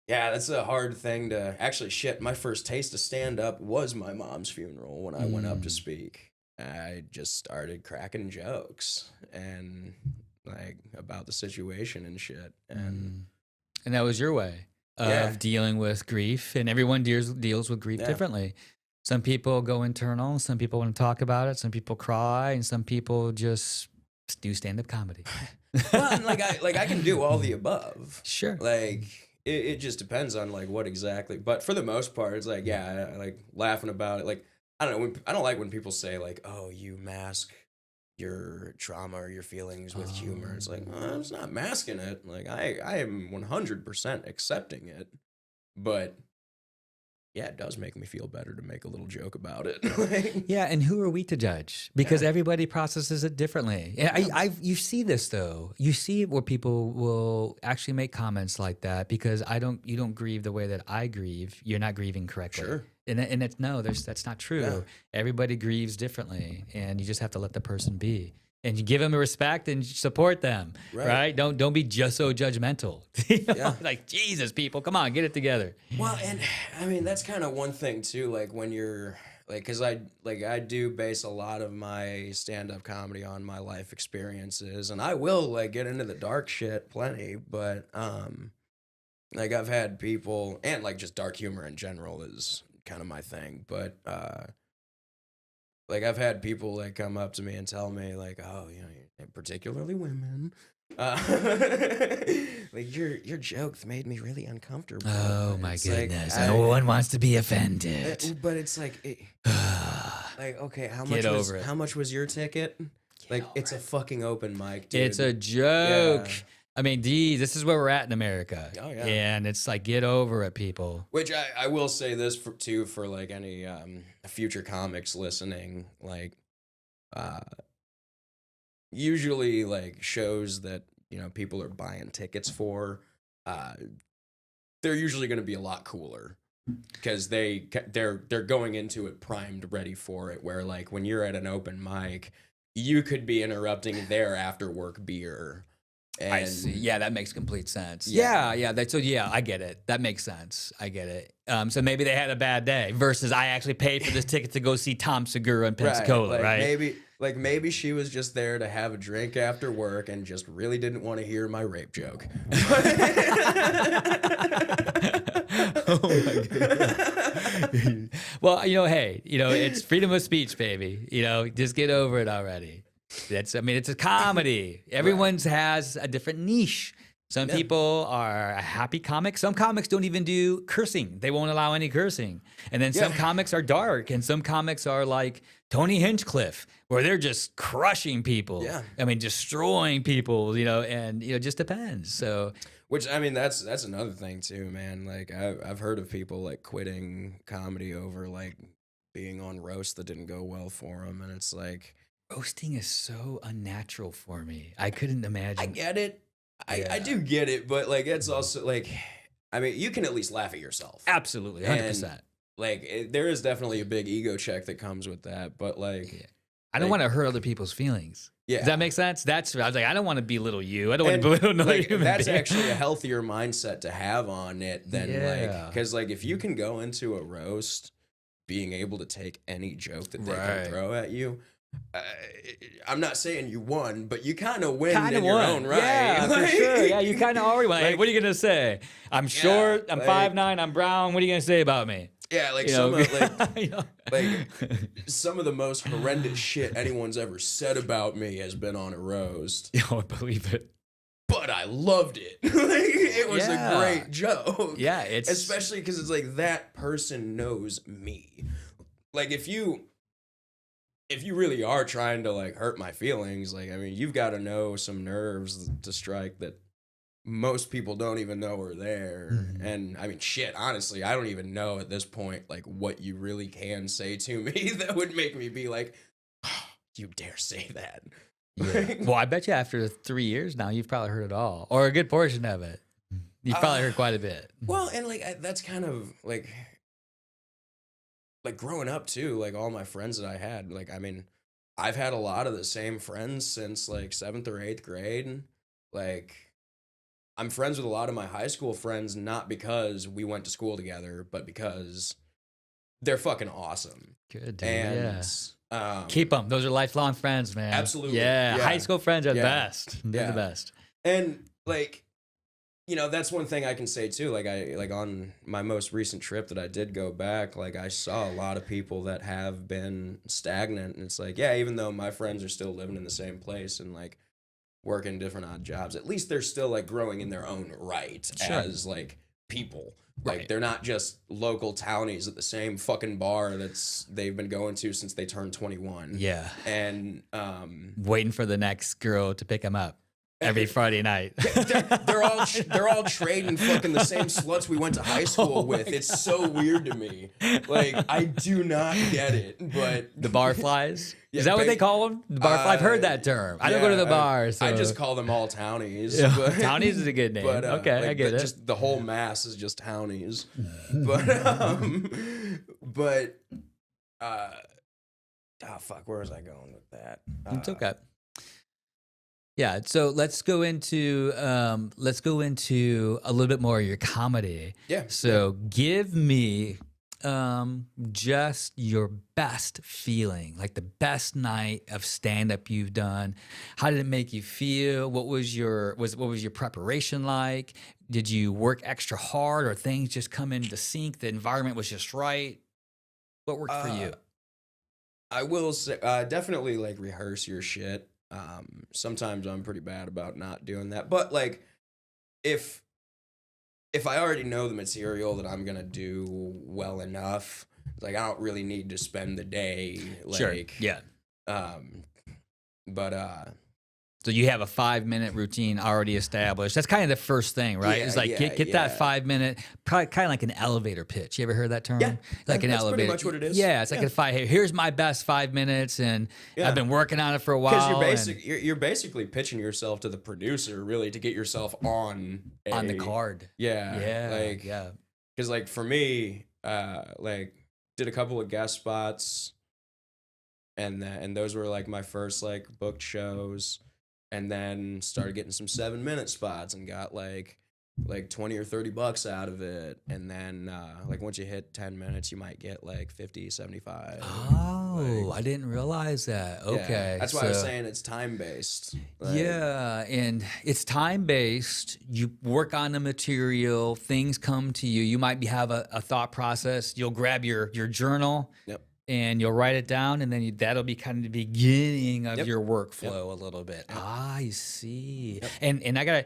a hard thing to actually shit. My first taste of stand up was my mom's funeral when I went up to Mm. speak. I just started cracking jokes and like about the situation and shit. And Mm. And that was your way yeah, of dealing with grief, and everyone deals with grief yeah. differently. Some people go internal, some people want to talk about it, some people cry, and some people just do stand-up comedy. Well, and I can do all the above. Sure. Like it just depends on like what exactly. But for the most part, it's like I like laughing about it. Like I don't know. I don't like when people say like, "Oh, you mask your trauma or your feelings with humor." It's like it's not masking it. Like I am 100% accepting it, but yeah, it does make me feel better to make a little joke about it. Like, Yeah, and who are we to judge? Because yeah. everybody processes it differently. And you see this though. You see where people will actually make comments like that because you don't grieve the way that I grieve. You're not grieving correctly. Sure. And it's no, that's not true. Yeah. Everybody grieves differently, and you just have to let the person be. And you give them respect and support them, right? Don't be just so judgmental. Yeah. Like Jesus, people, come on, get it together. Well, and I mean that's kind of one thing too. Like when you're like, cause I do base a lot of my stand-up comedy on my life experiences, and I will like get into the dark shit plenty. But like I've had people, and like just dark humor in general is kind of my thing. But like I've had people like come up to me and tell me like, oh, you know, particularly women, like your jokes made me really uncomfortable. Oh And my it's like, goodness. No one wants to be offended. but it's like, like okay, how much was your ticket? Like it's a fucking open mic, dude. It's a joke. Yeah. I mean, this is where we're at in America. Oh, yeah. And it's like, get over it, people. Which I will say this for like any future comics listening, like usually like shows that, you know, people are buying tickets for, they're usually going to be a lot cooler because they're going into it primed, ready for it. Where like when you're at an open mic, you could be interrupting their after work beer. And I see. Yeah, that makes complete sense. Yeah. Yeah. I get it. That makes sense. I get it. So maybe they had a bad day versus I actually paid for this ticket to go see Tom Segura in Pensacola, like right? maybe she was just there to have a drink after work and just really didn't want to hear my rape joke. Oh my God. Well, hey, it's freedom of speech, baby. Just get over it already. It's a comedy. Everyone's has a different niche. Some people are a happy comic. Some comics don't even do cursing. They won't allow any cursing. And then some comics are dark, and some comics are like Tony Hinchcliffe, where they're just crushing people. Yeah. Destroying people, and it just depends. So Which that's another thing too, man. Like I've heard of people like quitting comedy over like being on roast that didn't go well for them, and it's like roasting is so unnatural for me. I couldn't imagine. I get it. I Yeah. do get it, but like it's also like you can at least laugh at yourself. Absolutely, 100%. Like there is definitely a big ego check that comes with that, but like Yeah. I don't want to hurt other people's feelings. Yeah. Does that make sense? I was like, I don't want to belittle you. I don't want to belittle another like, human that's being. actually a healthier mindset to have on it than Yeah. because like if you can go into a roast being able to take any joke that they Right. can throw at you. I'm not saying you won, but you kind of win Kind in of your won. own right. Yeah, for sure. Yeah, you kind of already won. Hey, Like- what are you gonna say? I'm short. I'm like- 5'9". I'm brown. What are you gonna say about me? Yeah, like You some know? of, You know? like some of the most horrendous shit anyone's ever said about me has been on a roast. Oh, I believe it. But I loved it. Like, it was Yeah. a great joke. Yeah, it's Especially because it's like that person knows me. Like if you really are trying to like hurt my feelings, like you've got to know some nerves to strike that most people don't even know are there. Mhm. And shit, honestly, I don't even know at this point like what you really can say to me that would make me be like, oh, you dare say that. Yeah. Well, I bet you after 3 years now, you've probably heard it all, or a good portion of it. You've probably heard quite a bit. Well, and like that's kind of like growing up too, like all my friends that I had, like I've had a lot of the same friends since like 7th or 8th grade. Like I'm friends with a lot of my high school friends, not because we went to school together, but because they're fucking awesome. Good, dude. And Keep them. Those are lifelong friends, man. Absolutely. Yeah. Yeah. High school friends are the Yeah. best. They're the Yeah. best. And like, you know, that's one thing I can say too. Like on my most recent trip that I did go back, like I saw a lot of people that have been stagnant, and it's like, yeah, even though my friends are still living in the same place and like working different odd jobs, at least they're still like growing in their own right as like people. Like they're not just local townies at the same fucking bar they've been going to since they turned 21. Yeah. And waiting for the next girl to pick them up every Friday night. they're all trading fucking the same sluts we went to high school with. It's so weird to me. Like I do not get it. But the bar flies. Yeah, is that what they call them? The bar fly. I've heard that term. I don't go to the bar. So. I just call them all townies. Yeah. But, Townies is a good name. But, okay, like, I get it. Just the whole mass is just townies. But fuck, where was I going with that? It's okay. Yeah, so let's go into a little bit more of your comedy. Yeah. So give me just your best feeling, like the best night of stand-up you've done. How did it make you feel? What was your preparation like? Did you work extra hard, or things just come into sync? The environment was just right. What worked for you? I will say, definitely like rehearse your shit. Sometimes I'm pretty bad about not doing that, but like if I already know the material that I'm gonna do well enough, like I don't really need to spend the day like Sure. Yeah. But so you have a 5-minute routine already established. That's kind of the first thing, right? Yeah, it's like get that 5-minute, probably kind of like an elevator pitch. You ever heard that term? Yeah, like an that's elevator. pretty much what it is. Yeah, it's like a five. Hey, here's my best 5 minutes, and I've been working on it for a while. Because you're basically pitching yourself to the producer, really, to get yourself on the card. Yeah. Because like for me, like did a couple of guest spots, and those were like my first like booked shows. And then started getting some 7-minute spots and got like 20 or $30 out of it. And then like once you hit 10 minutes, you might get like 50, 75. Oh, like, I didn't realize that. Okay. Yeah, that's why I was saying it's time-based. Like, yeah, and it's time-based. You work on the material, things come to you. You might have a thought process. You'll grab your journal. Yep. And you'll write it down, and then that'll be kind of the beginning of your workflow a little bit. Yep. I see. Yep. And I gotta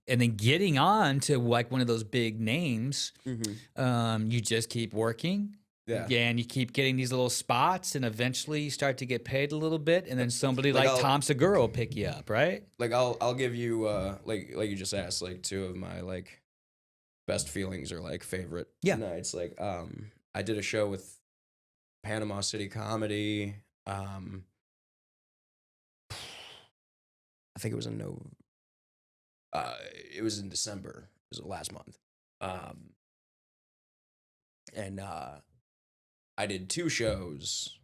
and then getting on to like one of those big names, you just keep working. Yeah. And you keep getting these little spots, and eventually you start to get paid a little bit, and then somebody like Tom Segura will pick you up, right? Like I'll give you like you just asked, like 2 of my like best feelings or like favorite nights. Like I did a show with Panama City Comedy. I think it was it was in December. It was last month. And I did 2 shows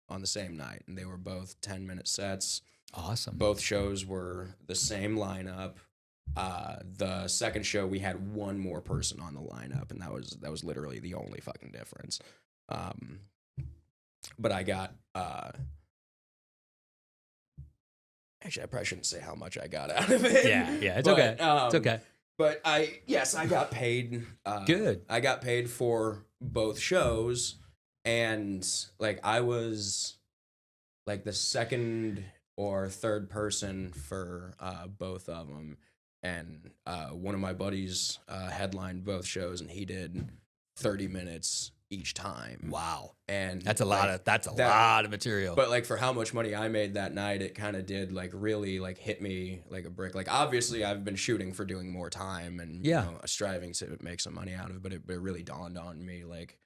on the same night, and they were both 10-minute sets. Awesome. Both shows were the same lineup. The second show we had 1 more person on the lineup, and that was literally the only fucking difference. But I got actually I probably shouldn't say how much I got out of it. Yeah, it's okay. It's okay. But I got paid. Good. I got paid for both shows, and like I was like the second or third person for both of them, and one of my buddies headlined both shows, and he did 30 minutes each time. Wow. And that's a lot of material. But like for how much money I made that night, it kind of did like really like hit me like a brick. Like obviously I've been shooting for doing more time and you know, striving to make some money out of it, but it really dawned on me like,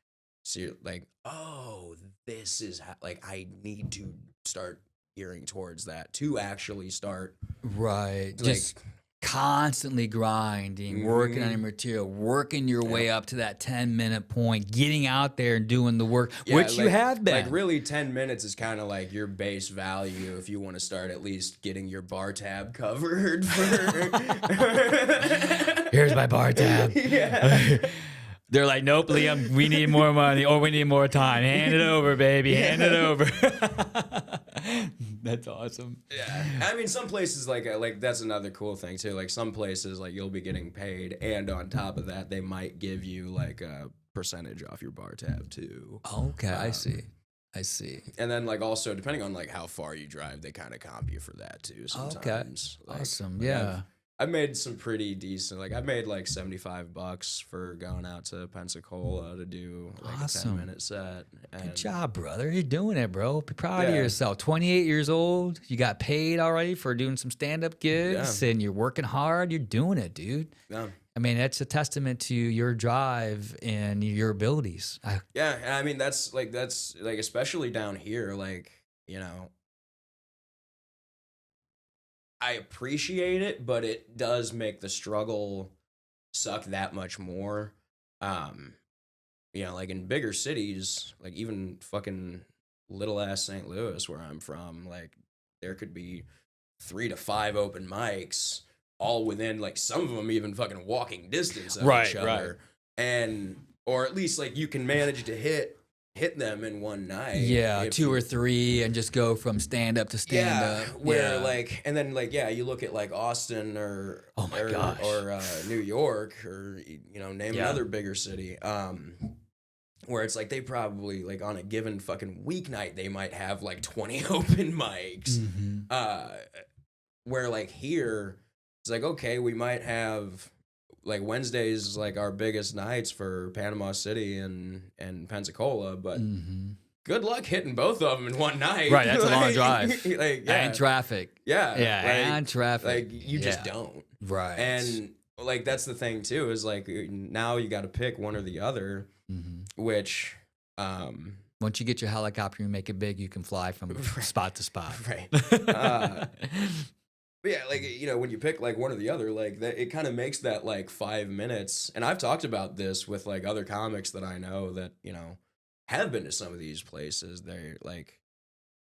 see, like, oh, this is like I need to start gearing towards that to actually start right. Like, constantly grinding, working on your material, working your way up to that 10-minute point, getting out there and doing the work, which you have been. Like really 10 minutes is kind of like your base value if you want to start at least getting your bar tab covered. Here's my bar tab. Yeah. They're like, nope, Liam, we need more money or we need more time. Hand it over, baby. Hand it over. That's awesome. Yeah. I mean, some places like that's another cool thing too. Like some places like you'll be getting paid, and on top of that, they might give you like a percentage off your bar tab too. Okay, I see. I see. And then like also depending on like how far you drive, they kind of comp you for that too sometimes. Okay. Like, Awesome. like Yeah. I've made some pretty decent, like I've made like $75 for going out to Pensacola to do like Awesome. a 10-minute set. And Good job, brother. You're doing it, bro. Be proud of Yeah. yourself. 28 years old. You got paid already for doing some stand-up gigs, and you're working hard. You're doing it, dude. Yeah. I mean, that's a testament to your drive and your abilities. Yeah, and I mean that's like especially down here, like, you know, I appreciate it, but it does make the struggle suck that much more. You know, like in bigger cities, like even fucking little ass St. Louis where I'm from, like there could be 3 to 5 open mics all within like some of them even fucking walking distance of each other. And or at least like you can manage to hit them in one night. Yeah, 2 or 3 and just go from stand up to stand up. Where like, and then like, you look at like Austin or New York or, you know, name another bigger city. Where it's like they probably like on a given fucking weeknight, they might have like 20 open mics. Mm-hmm. Where like here, it's like, okay, we might have like Wednesdays like our biggest nights for Panama City and Pensacola, but good luck hitting both of them in one night. Right, that's a long drive. Like, And traffic. Yeah. And traffic. Like you just don't. Right. And like that's the thing too, is like now you got to pick one or the other, which once you get your helicopter and make it big, you can fly from spot to spot. Right. But yeah, like, you know, when you pick like one or the other, like that, it kind of makes that like 5 minutes. And I've talked about this with like other comics that I know that, you know, have been to some of these places. They're like,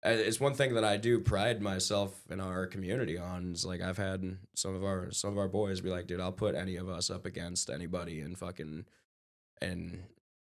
it's one thing that I do pride myself in our community on. Is like I've had some of our boys be like, dude, I'll put any of us up against anybody in fucking in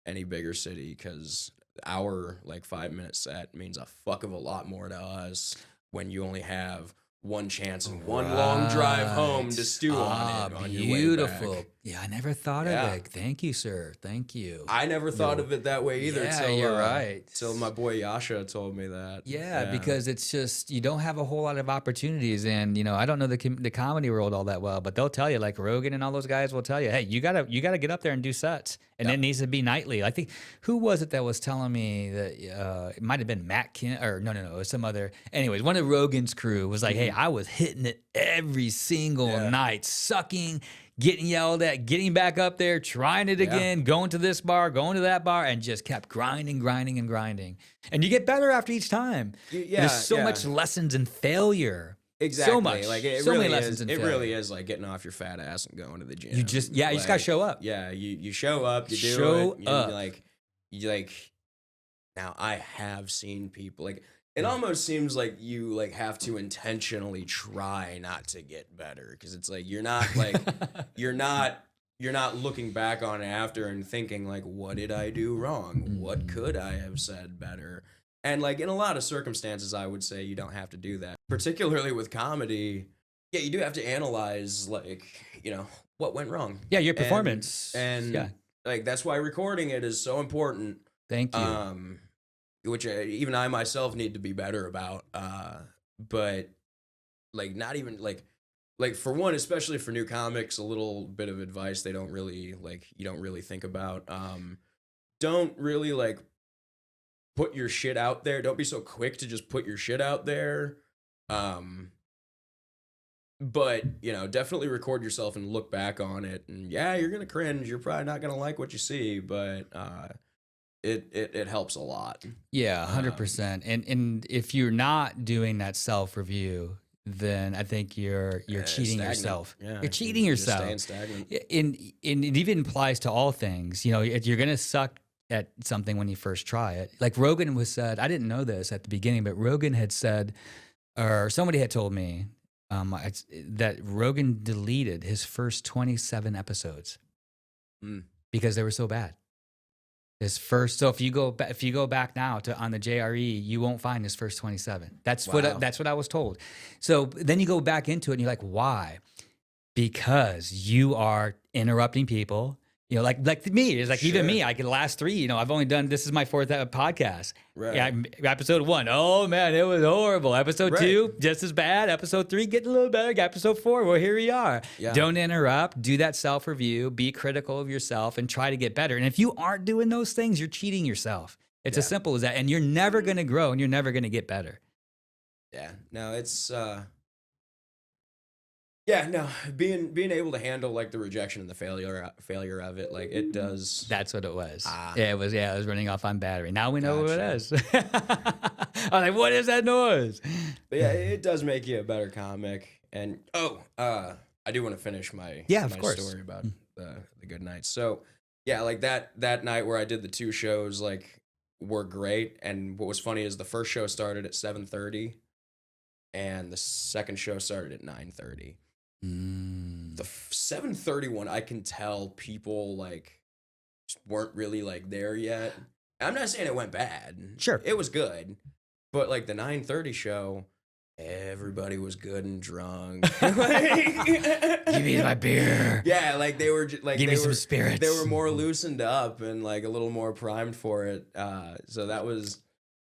any bigger city, because our like 5-minute set means a fuck of a lot more to us when you only have one chance and one long drive home to stew on it on your way back. Beautiful. Yeah, I never thought of it. Thank you, sir. Thank you. I never thought of it that way either. Yeah, till, you're right. Till my boy Yasha told me that. Yeah, because it's just, you don't have a whole lot of opportunities. And, you know, I don't know the comedy world all that well, but they'll tell you, like Rogan and all those guys will tell you, hey, you gotta get up there and do sets. And it needs to be nightly. I think, who was it that was telling me that it might have been Matt or no, it was some other. Anyways, one of Rogan's crew was like, hey, I was hitting it every single night, sucking, getting yelled at, getting back up there, trying it again, going to this bar, going to that bar, and just kept grinding. And you get better after each time. There's so much lessons in failure. Exactly. So much. Like it so really many lessons is. in It failure. really is like getting off your fat ass and going to the gym. You just gotta show up. Yeah, you show up, you do Show it. up. You like. Now I have seen people like. It almost seems like you like have to intentionally try not to get better, because it's like you're not like you're not looking back on it after and thinking like, what did I do wrong? What could I have said better? And like in a lot of circumstances, I would say you don't have to do that. Particularly with comedy, yeah, you do have to analyze like, you know, what went wrong. Yeah, your performance. And like that's why recording it is so important. Thank you. Which even I myself need to be better about. But like not even like for one, especially for new comics, a little bit of advice they don't really like, you don't really think about. Don't really like put your shit out there. Don't be so quick to just put your shit out there. But, you know, definitely record yourself and look back on it. And yeah, you're going to cringe. You're probably not going to like what you see, but it helps a lot. Yeah, 100%. And if you're not doing that self-review, then I think you're cheating Stagnant. yourself. Yeah, You're cheating just yourself. staying stagnant. And it even applies to all things. You know, you're gonna suck at something when you first try it. Like Rogan said, I didn't know this at the beginning, but Rogan had said, or somebody had told me, that Rogan deleted his first 27 episodes because they were so bad. His first, so if you go back now to on the JRE, you won't find his first 27. That's what I was told. So then you go back into it and you're like, why? Because you are interrupting people. You know, like me, it's like even me. I can last 3. You know, I've only done this is my 4th podcast. Right. Yeah, episode 1, oh man, it was horrible. Episode 2, just as bad. Episode 3, getting a little better. Episode 4, well, here we are. Yeah. Don't interrupt. Do that self review. Be critical of yourself and try to get better. And if you aren't doing those things, you're cheating yourself. It's as simple as that. And you're never going to grow, and you're never going to get better. Yeah. No, it's. Yeah, no, being able to handle like the rejection and the failure of it, like it does. That's what it was. It was running off on battery. Now we know what it is. I was like, what is that noise? But yeah, it does make you a better comic. And I do want to finish my story about the good nights. So yeah, like that night where I did the 2 shows, like were great. And what was funny is the first show started at 7:30, and the second show started at 9:30. The 7:30 one, I can tell people like just weren't really like there yet. I'm not saying it went bad. Sure, it was good, but like the 9:30 show, everybody was good and drunk. Give me my beer. Yeah, like they were like give me some spirits. They were more loosened up and like a little more primed for it. So that was.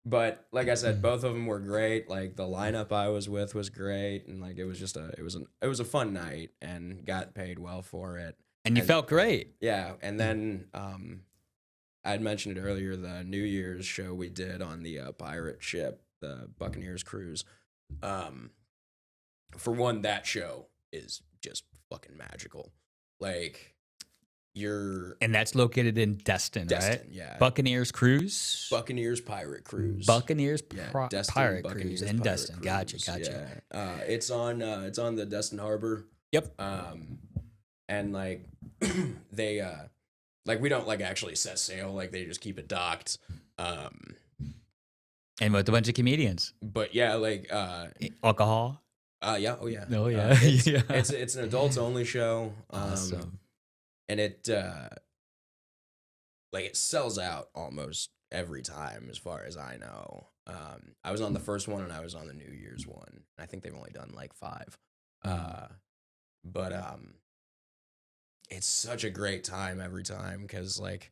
But like I said, both of them were great. Like the lineup I was with was great, and like it was just it was a fun night, and got paid well for it. And you felt great. Yeah, and then I'd mentioned it earlier, the New Year's show we did on the pirate ship, the Buccaneers cruise. For one, that show is just fucking magical. Like. And that's located in Destin, right? Yeah. Buccaneers Cruise? Buccaneers Pirate Cruise. Buccaneers Destin, Pirate Buccaneers Cruise in Pirate Destin. Cruise. Gotcha. Yeah. It's on the Destin Harbor. Yep. And like they like we don't like actually set sail, like they just keep it docked. And with a bunch of comedians. But yeah, like alcohol? Yeah, oh yeah. Oh yeah. It's an adults only show. Awesome. And it like it sells out almost every time, as far as I know. I was on the first one and I was on the New Year's one. I think they've only done like 5. But it's such a great time every time, because like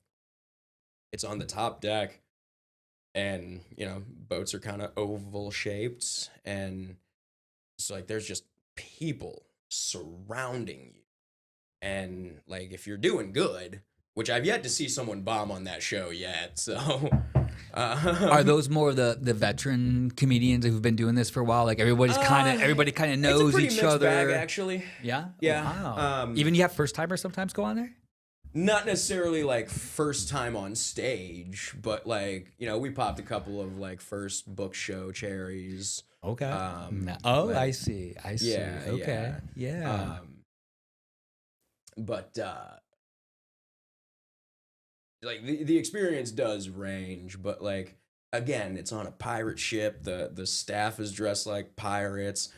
it's on the top deck, and you know, boats are kind of oval shaped, and it's like there's just people surrounding you. And like if you're doing good, which I've yet to see someone bomb on that show yet, so are those more of the veteran comedians who've been doing this for a while? Like everybody kind of knows each other. Bag, actually. Yeah. Yeah. Wow. Even you have first timers sometimes go on there. Not necessarily like first time on stage, but like, you know, we popped a couple of like first book show cherries. Okay. But, I see. Yeah. Okay. Yeah. But like the experience does range, but like again, it's on a pirate ship. The staff is dressed like pirates.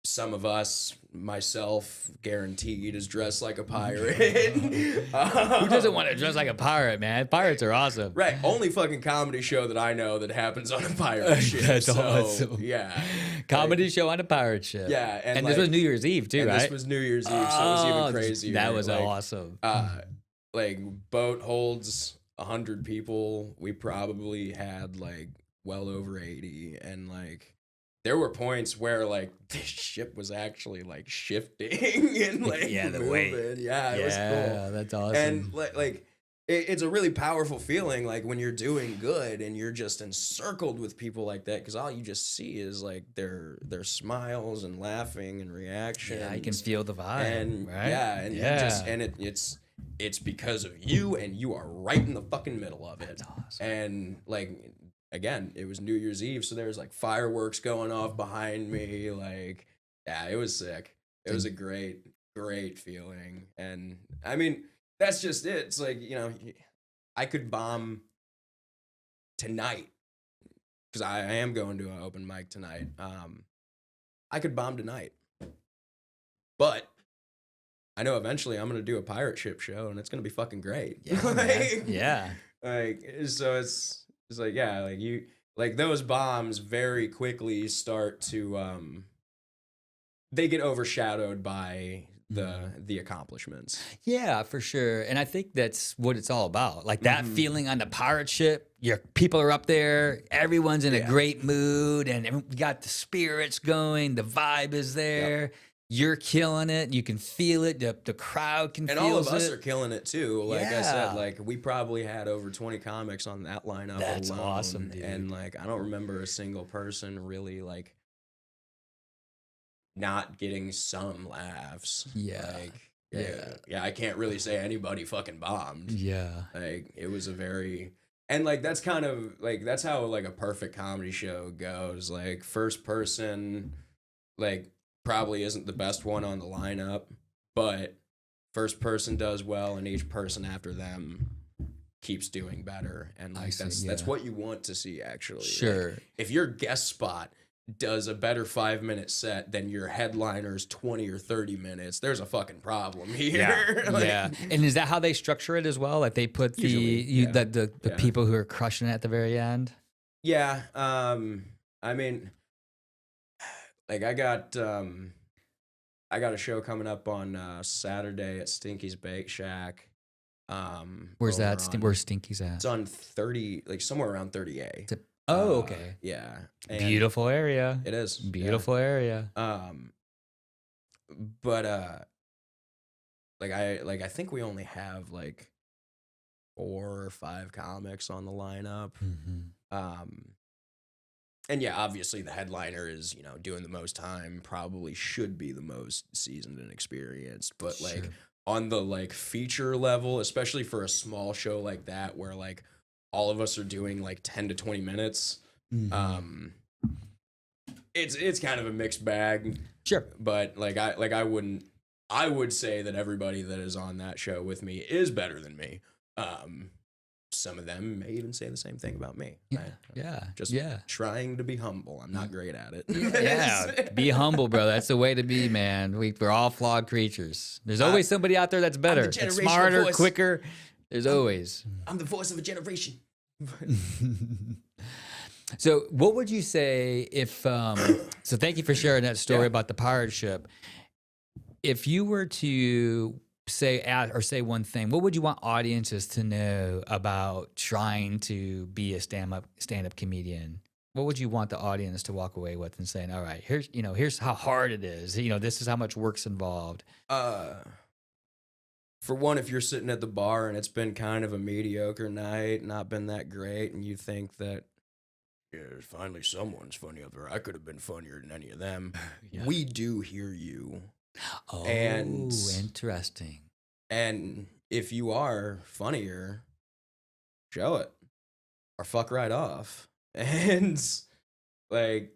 Some of us, myself, guaranteed, is dressed like a pirate. Who doesn't want to dress like a pirate, man? Pirates are awesome. Right. Only fucking comedy show that I know that happens on a pirate ship. That's awesome. Yeah. Comedy show on a pirate ship. Yeah. And this was New Year's Eve, too, right? This was New Year's Eve, so it was even crazier. That was awesome. Like, boat holds 100 people. We probably had, like, well over 80. And, like, there were points where like the ship was actually like shifting and like the moving. weight. Yeah, it was cool. Yeah, that's awesome. And like it's a really powerful feeling, like when you're doing good and you're just encircled with people like that, because all you just see is like their smiles and laughing and reaction. Yeah, you can feel the vibe. And right? It's because of you, and you are right in the fucking middle of it. That's awesome. And like. Again, it was New Year's Eve, so there was like fireworks going off behind me. Like Yeah, it was sick. It was a great, great feeling. And I mean, that's just it. It's like, I could bomb tonight because I am going to an open mic tonight. I could bomb tonight, but I know eventually I'm going to do a pirate ship show and it's going to be fucking great. Yeah, man. Yeah. Like, so it's like, yeah, like those bombs very quickly start to, they get overshadowed by the accomplishments. Yeah, for sure. And I think that's what it's all about. Like that feeling on the pirate ship, your people are up there, everyone's in a great mood, and you got the spirits going, the vibe is there. Yep. You're killing it. You can feel it. The crowd can feel it. And all of us are killing it too. Like I said, like we probably had over 20 comics on that lineup. That's alone. awesome, dude. And like I don't remember a single person really like not getting some laughs. Yeah. Like, yeah, I can't really say anybody fucking bombed. Yeah. Like it was a very, and like that's kind of like that's how like a perfect comedy show goes. Like first person, like probably isn't the best one on the lineup, but first person does well and each person after them keeps doing better. And like that's what you want to see actually. Sure. Like, if your guest spot does a better 5-minute set than your headliner's 20 or 30 minutes, there's a fucking problem here. Yeah. Yeah. And is that how they structure it as well? Like they put the people who are crushing it at the very end? Yeah. I mean, like I got a show coming up on Saturday at Stinky's Bake Shack. Where's that? Where's Stinky's at? It's on 30, like somewhere around 30A. Oh, okay. Yeah. And beautiful area. It is. Beautiful area. But I think we only have like 4 or 5 comics on the lineup. And yeah, obviously the headliner is, doing the most time, probably should be the most seasoned and experienced. But like on the like feature level, especially for a small show like that where like all of us are doing like 10 to 20 minutes, it's kind of a mixed bag. Sure. But I would say that everybody that is on that show with me is better than me. Some of them may even say the same thing about me. Just trying to be humble. I'm not great at it. Yeah, be humble, bro. That's the way to be, man. We're all flawed creatures. There's always somebody out there that's better, that's smarter, quicker. There's always. I'm the voice of a generation. So what would you say if, so thank you for sharing that story about the pirate ship. If you were to say one thing, what would you want audiences to know about trying to be a stand-up comedian? What would you want the audience to walk away with and saying, all right, here's how hard it is. This is how much work's involved. For one, if you're sitting at the bar and it's been kind of a mediocre night, not been that great, and you think that, finally someone's funny up there. I could have been funnier than any of them. We do hear you. Oh, and interesting. And if you are funnier, show it or fuck right off. And like,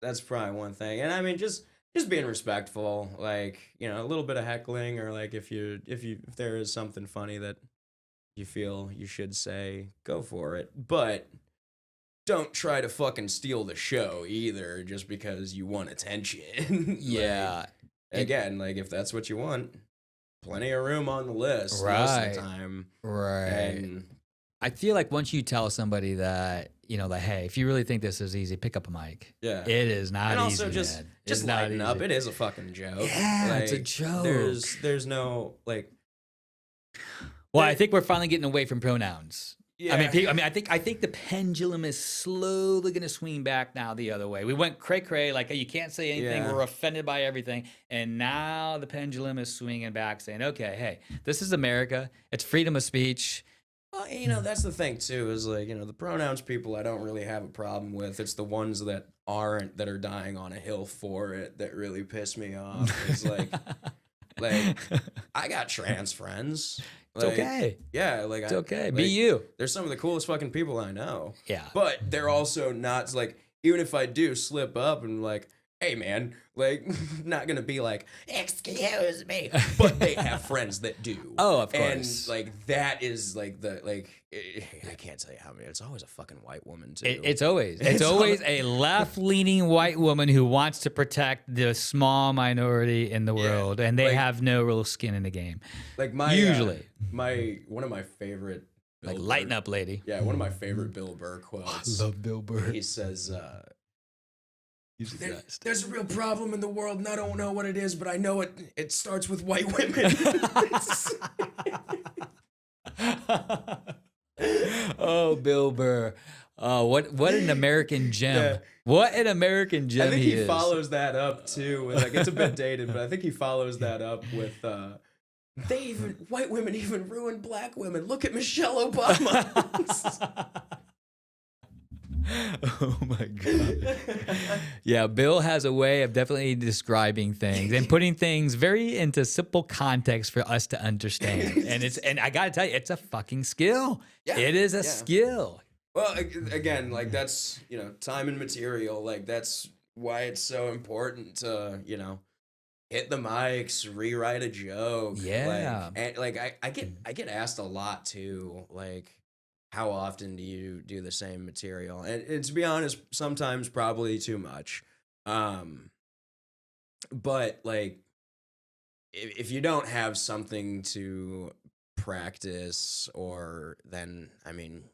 that's probably one thing. And I mean, just being respectful, like, a little bit of heckling, or like if there is something funny that you feel you should say, go for it. But don't try to fucking steal the show either just because you want attention. Yeah. Again, like if that's what you want, plenty of room on the list most of the time. Right. And I feel like once you tell somebody that, like, hey, if you really think this is easy, pick up a mic. Yeah. It is not easy. And also just lighten up. It is a fucking joke. Yeah, it's a joke. There's no like. Well, I think we're finally getting away from pronouns. Yeah. I think the pendulum is slowly going to swing back now the other way. We went cray-cray, like, you can't say anything. We're offended by everything. And now the pendulum is swinging back, saying, okay, hey, this is America. It's freedom of speech. Well, that's the thing, too, is like, the pronouns people I don't really have a problem with. It's the ones that aren't, that are dying on a hill for it, that really piss me off. It's like I got trans friends. It's okay. Yeah, like it's okay. Be you. They're some of the coolest fucking people I know. Yeah. But they're also not like, even if I do slip up and like hey man, like not gonna be like, excuse me, but they have friends that do. Oh, of course. And like that is like I can't tell you how many. It's always a fucking white woman too. It's always a left-leaning white woman who wants to protect the small minority in the world, and they like- have no real skin in the game. like my Usually. one of my favorite Like, Bill lighten Burr- up, lady. Yeah, one of my favorite Bill Burr quotes. Bill Burr. He says, He's the best. "There's a real problem in the world, and I don't know what it is, but I know it starts with white women." Oh, Bill Burr. Oh, what an American gem. Yeah. What an American gem I think he is. follows that up too. With, like, it's a bit dated, but I think he follows that up with white women even ruin black women. Look at Michelle Obama. Oh my God. Yeah, Bill has a way of definitely describing things and putting things very into simple context for us to understand. And I gotta tell you, it's a fucking skill. Yeah, It is a skill. Well, again, like that's, time and material. Like that's why it's so important to, hit the mics, rewrite a joke. Yeah. I get asked a lot too, like, how often do you do the same material? And to be honest, sometimes probably too much. But like, if you don't have something to practice, or then, I mean,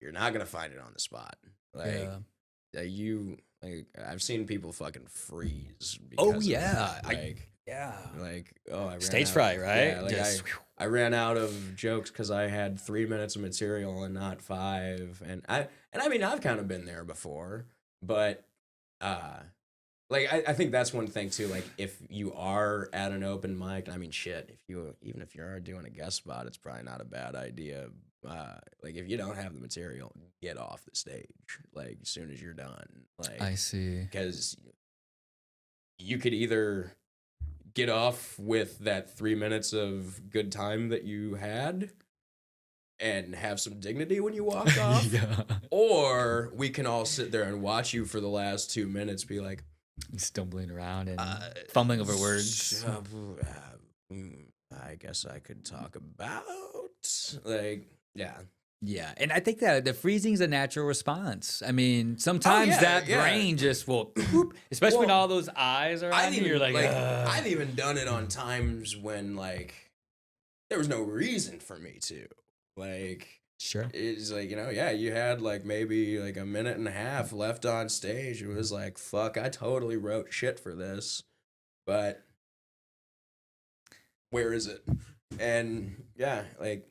you're not gonna find it on the spot. Like, I've seen people fucking freeze. Oh, Because of yeah. that. I ran Stage out- fright, right? Yeah, like Just- I ran out of jokes because I had 3 minutes of material and not 5. And I mean, I've kind of been there before, but I think that's one thing too. Like, if you are at an open mic, I mean, shit, even if you are doing a guest spot, it's probably not a bad idea. Like, if you don't have the material, get off the stage like as soon as you're done. Like, I see. because you could either get off with that 3 minutes of good time that you had and have some dignity when you walk off, Yeah. or we can all sit there and watch you for the last 2 minutes be like, Stumbling around and fumbling over words. I guess I could talk about, like, yeah. Yeah, and I think that the freezing is a natural response. I mean, sometimes that brain just will, especially when all those eyes are on you. You're like, I've even done it on times when, like, there was no reason for me to. Like, sure. It's like, you had like maybe like a minute and a half left on stage. It was like, fuck, I totally wrote shit for this, but where is it? And yeah, like,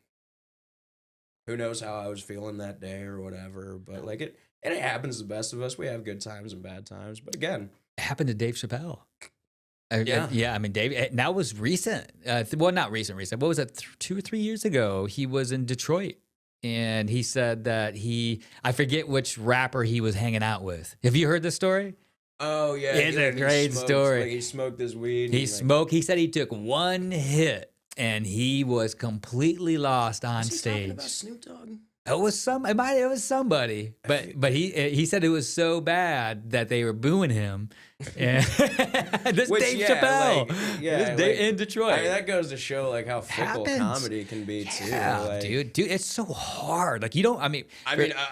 who knows how I was feeling that day or whatever, but like it happens to the best of us. We have good times and bad times, but again, It happened to Dave Chappelle. Yeah. I mean, Dave, and that was recent. Well, not recent. What was that? 2 or 3 years ago, he was in Detroit, and he said that I forget which rapper he was hanging out with. Have you heard this story? oh yeah, It's a great story. Like, he smoked his weed. He and, smoked. He said he took one hit, and he was completely lost on was he talking stage. about Snoop Dogg? It was somebody, but he said it was so bad that they were booing him. And this Which, Dave yeah, Chappelle, like, in Detroit. I mean, that goes to show like how fickle Happens. comedy can be too. Yeah, Like, dude, it's so hard. Like, you don't. I mean,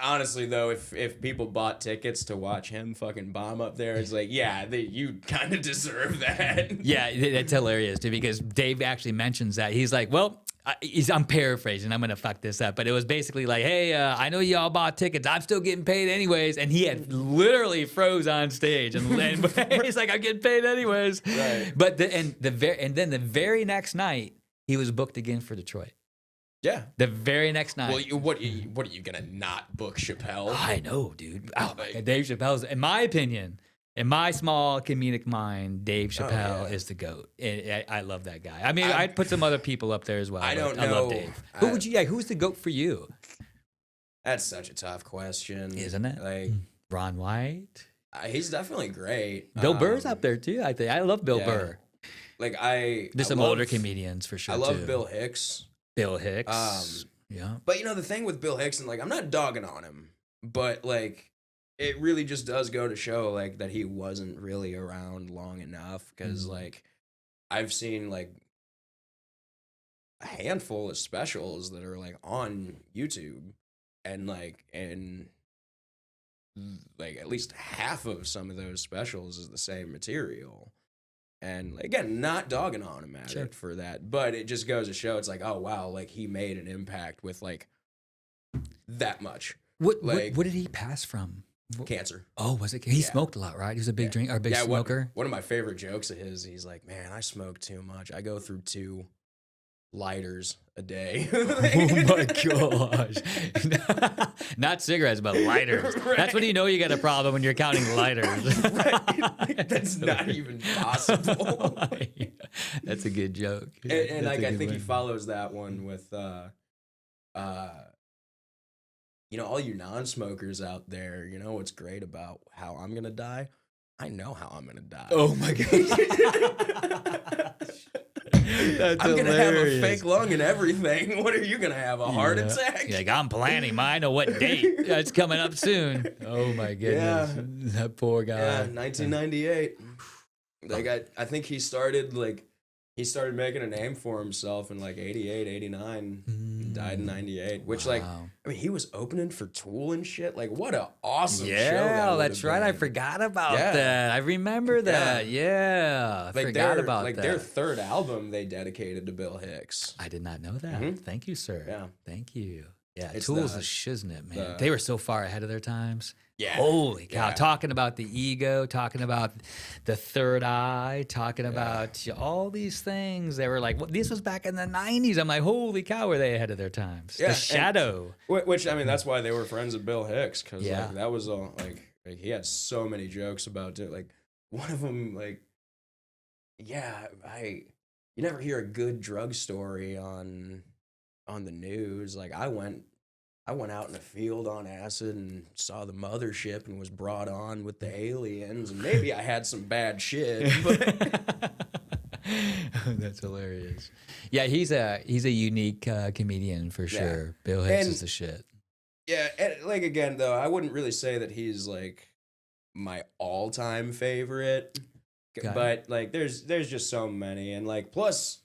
honestly though, if people bought tickets to watch him fucking bomb up there, it's like, yeah, you kind of deserve that. yeah, that's hilarious too, because Dave actually mentions that he's like, well. I'm paraphrasing. I'm gonna fuck this up, but it was basically like, "Hey, I know y'all bought tickets. I'm still getting paid anyways." And he had literally froze on stage, and he's like, "I'm getting paid anyways." Right. But then the very next night, he was booked again for Detroit. Yeah. The very next night. Well, what are you gonna not book Chappelle? I know, dude. Oh, my God. Dave Chappelle's, in my opinion. In my small comedic mind, Dave Chappelle is the GOAT. I love that guy. I mean, I'd put some other people up there as well. I don't I love know. Dave. Who's the GOAT for you? That's such a tough question, Isn't it? Like, Ron White? he's definitely great. Bill Burr's up there too, I think. I love Bill Burr. Like, There's some older comedians for sure, I love too. Bill Hicks. Bill Hicks. Yeah. But the thing with Bill Hicks, and like, I'm not dogging on him, but like, it really just does go to show like that he wasn't really around long enough, because like I've seen like a handful of specials that are like on YouTube, and like at least half of some of those specials is the same material. And again, not dogging on him at it for that, but it just goes to show it's like, oh wow, like he made an impact with like that much. What Like what did he pass from? cancer. Oh, was it? He smoked a lot, right? He was a big drink or big smoker. One of my favorite jokes of his, he's like, man, I smoke too much. I go through 2 lighters a day. Oh my gosh. Not cigarettes, but lighters. Right. That's when you know you got a problem, when you're counting lighters. Right. That's not even possible. That's a good joke. And like I think he follows that one with you know, all you non-smokers out there, you know what's great about how I'm gonna die? I know how I'm gonna die. Oh my god. I'm gonna have a fake lung and everything. What are you gonna have? A heart attack? You're like, I'm planning mine. I know what date. It's coming up soon. Oh my goodness. Yeah. That poor guy. Yeah, 1998. Like I think he started making a name for himself in like 88, 89. Died in 98. Which like, I mean, he was opening for Tool and shit. Like, what a awesome show. Yeah, that's right. I forgot about that. I remember that. Yeah. I like forgot about that. Like their third album they dedicated to Bill Hicks. I did not know that. Thank you, sir. Yeah. Thank you. Yeah, It's Tool's a shiznit, man. They were so far ahead of their times. Yeah. Holy cow. Talking about the ego, talking about the third eye, talking about all these things. They were like, well, this was back in the 90s. I'm like, holy cow, were they ahead of their times? Yeah, the Shadow. Which, I mean, that's why they were friends of Bill Hicks, because like, that was all, like he had so many jokes about it. Like, one of them, like, you never hear a good drug story on the news. Like, I went out in a field on acid and saw the mothership and was brought on with the aliens, and maybe I had some bad shit, but that's hilarious. Yeah, he's a unique comedian for sure. Bill Hicks is the shit. Yeah, and like again though, I wouldn't really say that he's like my all-time favorite. But like there's just so many, and like plus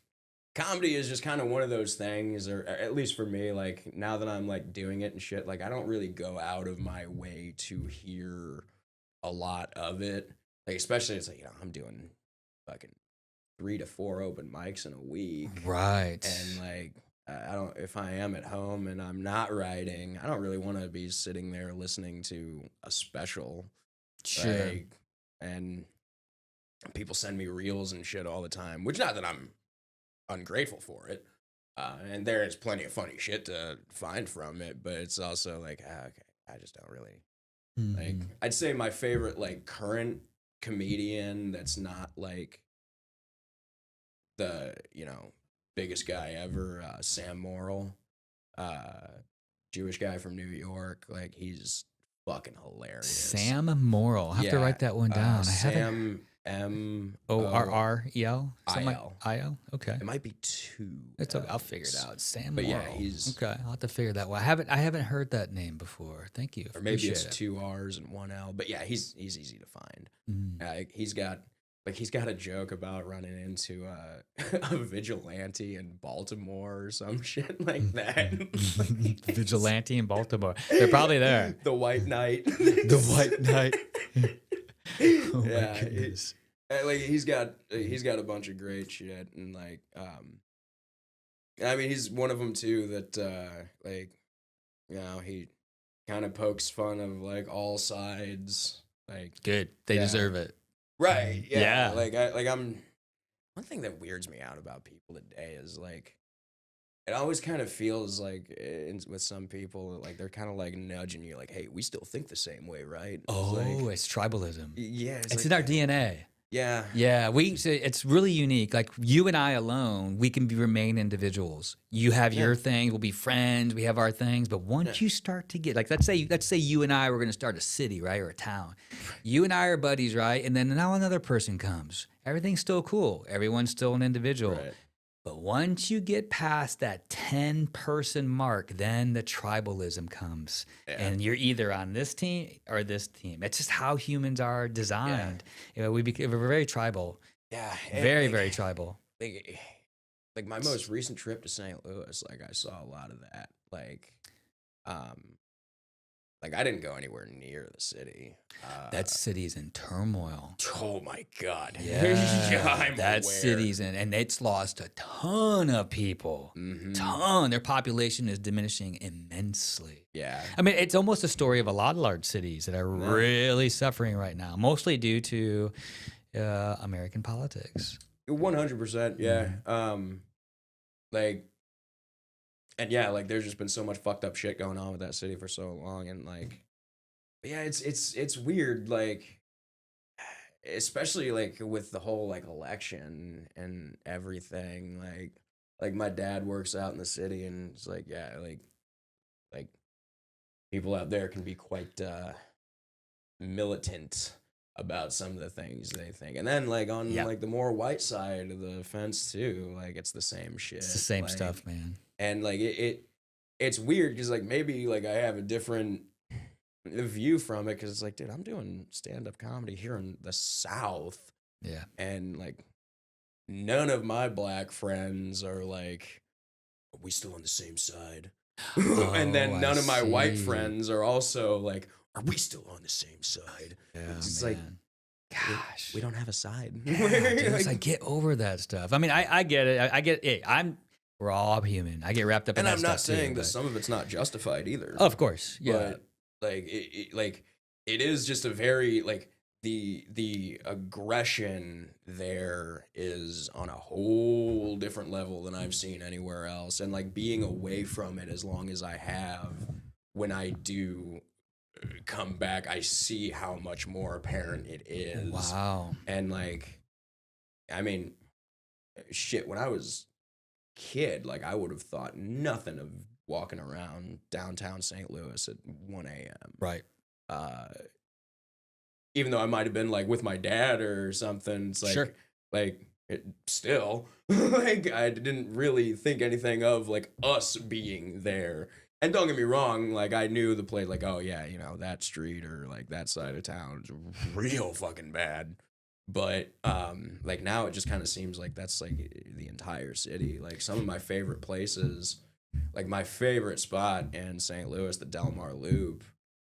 comedy is just kind of one of those things, or at least for me, like now that I'm like doing it and shit, like I don't really go out of my way to hear a lot of it. Like especially it's like, you know, I'm doing fucking 3 to 4 open mics in a week. Right. And like if I am at home and I'm not writing, I don't really want to be sitting there listening to a special. Sure. Like, and people send me reels and shit all the time, which not that I'm ungrateful for it. And there is plenty of funny shit to find from it, but it's also like, okay, I just don't really like, I'd say my favorite like current comedian that's not like the, you know, biggest guy ever, Sam Morrill, Jewish guy from New York. Like he's fucking hilarious. Sam Morrill. I have to write that one down. Sam Morrell. I-L. I-L? Okay. It might be 2. It's okay. I'll figure it out. Sam But Morrill. yeah, he's okay. I'll have to figure that one. I haven't heard that name before. Thank you. Or maybe it's 2 R's and 1 L. But yeah, he's easy to find. He's got a joke about running into a vigilante in Baltimore or some shit like that. Vigilante in Baltimore. They're probably there. The White Knight. The White Knight. Oh yeah, my goodness. Like he's got a bunch of great shit, and like I mean he's one of them too that like, you know, he kind of pokes fun of like all sides. Like good, they deserve it. Right. Yeah. Yeah. I'm. One thing that weirds me out about people today is like, it always kind of feels like with some people, like they're kind of like nudging you, like, "Hey, we still think the same way, right?" It's tribalism. Yeah, it's like, in our DNA. Yeah. Yeah, it's really unique. Like you and I alone, we can remain individuals. You have your things, we'll be friends, we have our things. But once you start to get, like, let's say you and I were going to start a city, right, or a town. You and I are buddies, right? And then now another person comes. Everything's still cool. Everyone's still an individual. Right. But once you get past that 10-person mark, then the tribalism comes. Yeah. And you're either on this team or this team. It's just how humans are designed. You know, we're very tribal. Yeah. Very, very tribal. Like my most recent trip to St. Louis, like I saw a lot of that. Like I didn't go anywhere near the city. That city's in turmoil. Oh my God. Yeah, I'm that aware. city's in, and it's lost a ton of people. Ton. Their population is diminishing immensely. Yeah. I mean, it's almost a story of a lot of large cities that are really suffering right now, mostly due to American politics. 100%. Yeah. Like, and yeah, like there's just been so much fucked up shit going on with that city for so long, and like, yeah, it's weird, like, especially like with the whole like election and everything, like my dad works out in the city, and it's like, yeah, like people out there can be quite militant about some of the things they think, and then like on like the more white side of the fence too, like it's the same shit. It's the same like, stuff, man. And like it's weird because like maybe like I have a different view from it, because it's like, dude, I'm doing stand-up comedy here in the South, Yeah. and like none of my black friends are like, are we still on the same side? And then none of my white friends are also like, are we still on the same side? Yeah, it's man. like, gosh, we don't have a side. Yeah, dude, it's like, get over that stuff. I mean, I get it. I get it. We're all human. I get wrapped up in and that I'm stuff not saying too, that but some of it's not justified either. of course, yeah. But like it is just a very like the aggression there is on a whole different level than I've seen anywhere else, and like being away from it as long as I have, when I do come back, I see how much more apparent it is. Wow. And like, I mean, shit, when I was kid, like I would have thought nothing of walking around downtown St. Louis at 1 a.m. Right. Even though I might have been like with my dad or something, it's like, Sure. like it still, like I didn't really think anything of like us being there. And don't get me wrong, like I knew the place, like, oh yeah, you know, that street or like that side of town is real fucking bad. But like now it just kind of seems like that's like the entire city. Like some of my favorite places, like my favorite spot in St. Louis, the Del Mar Loop,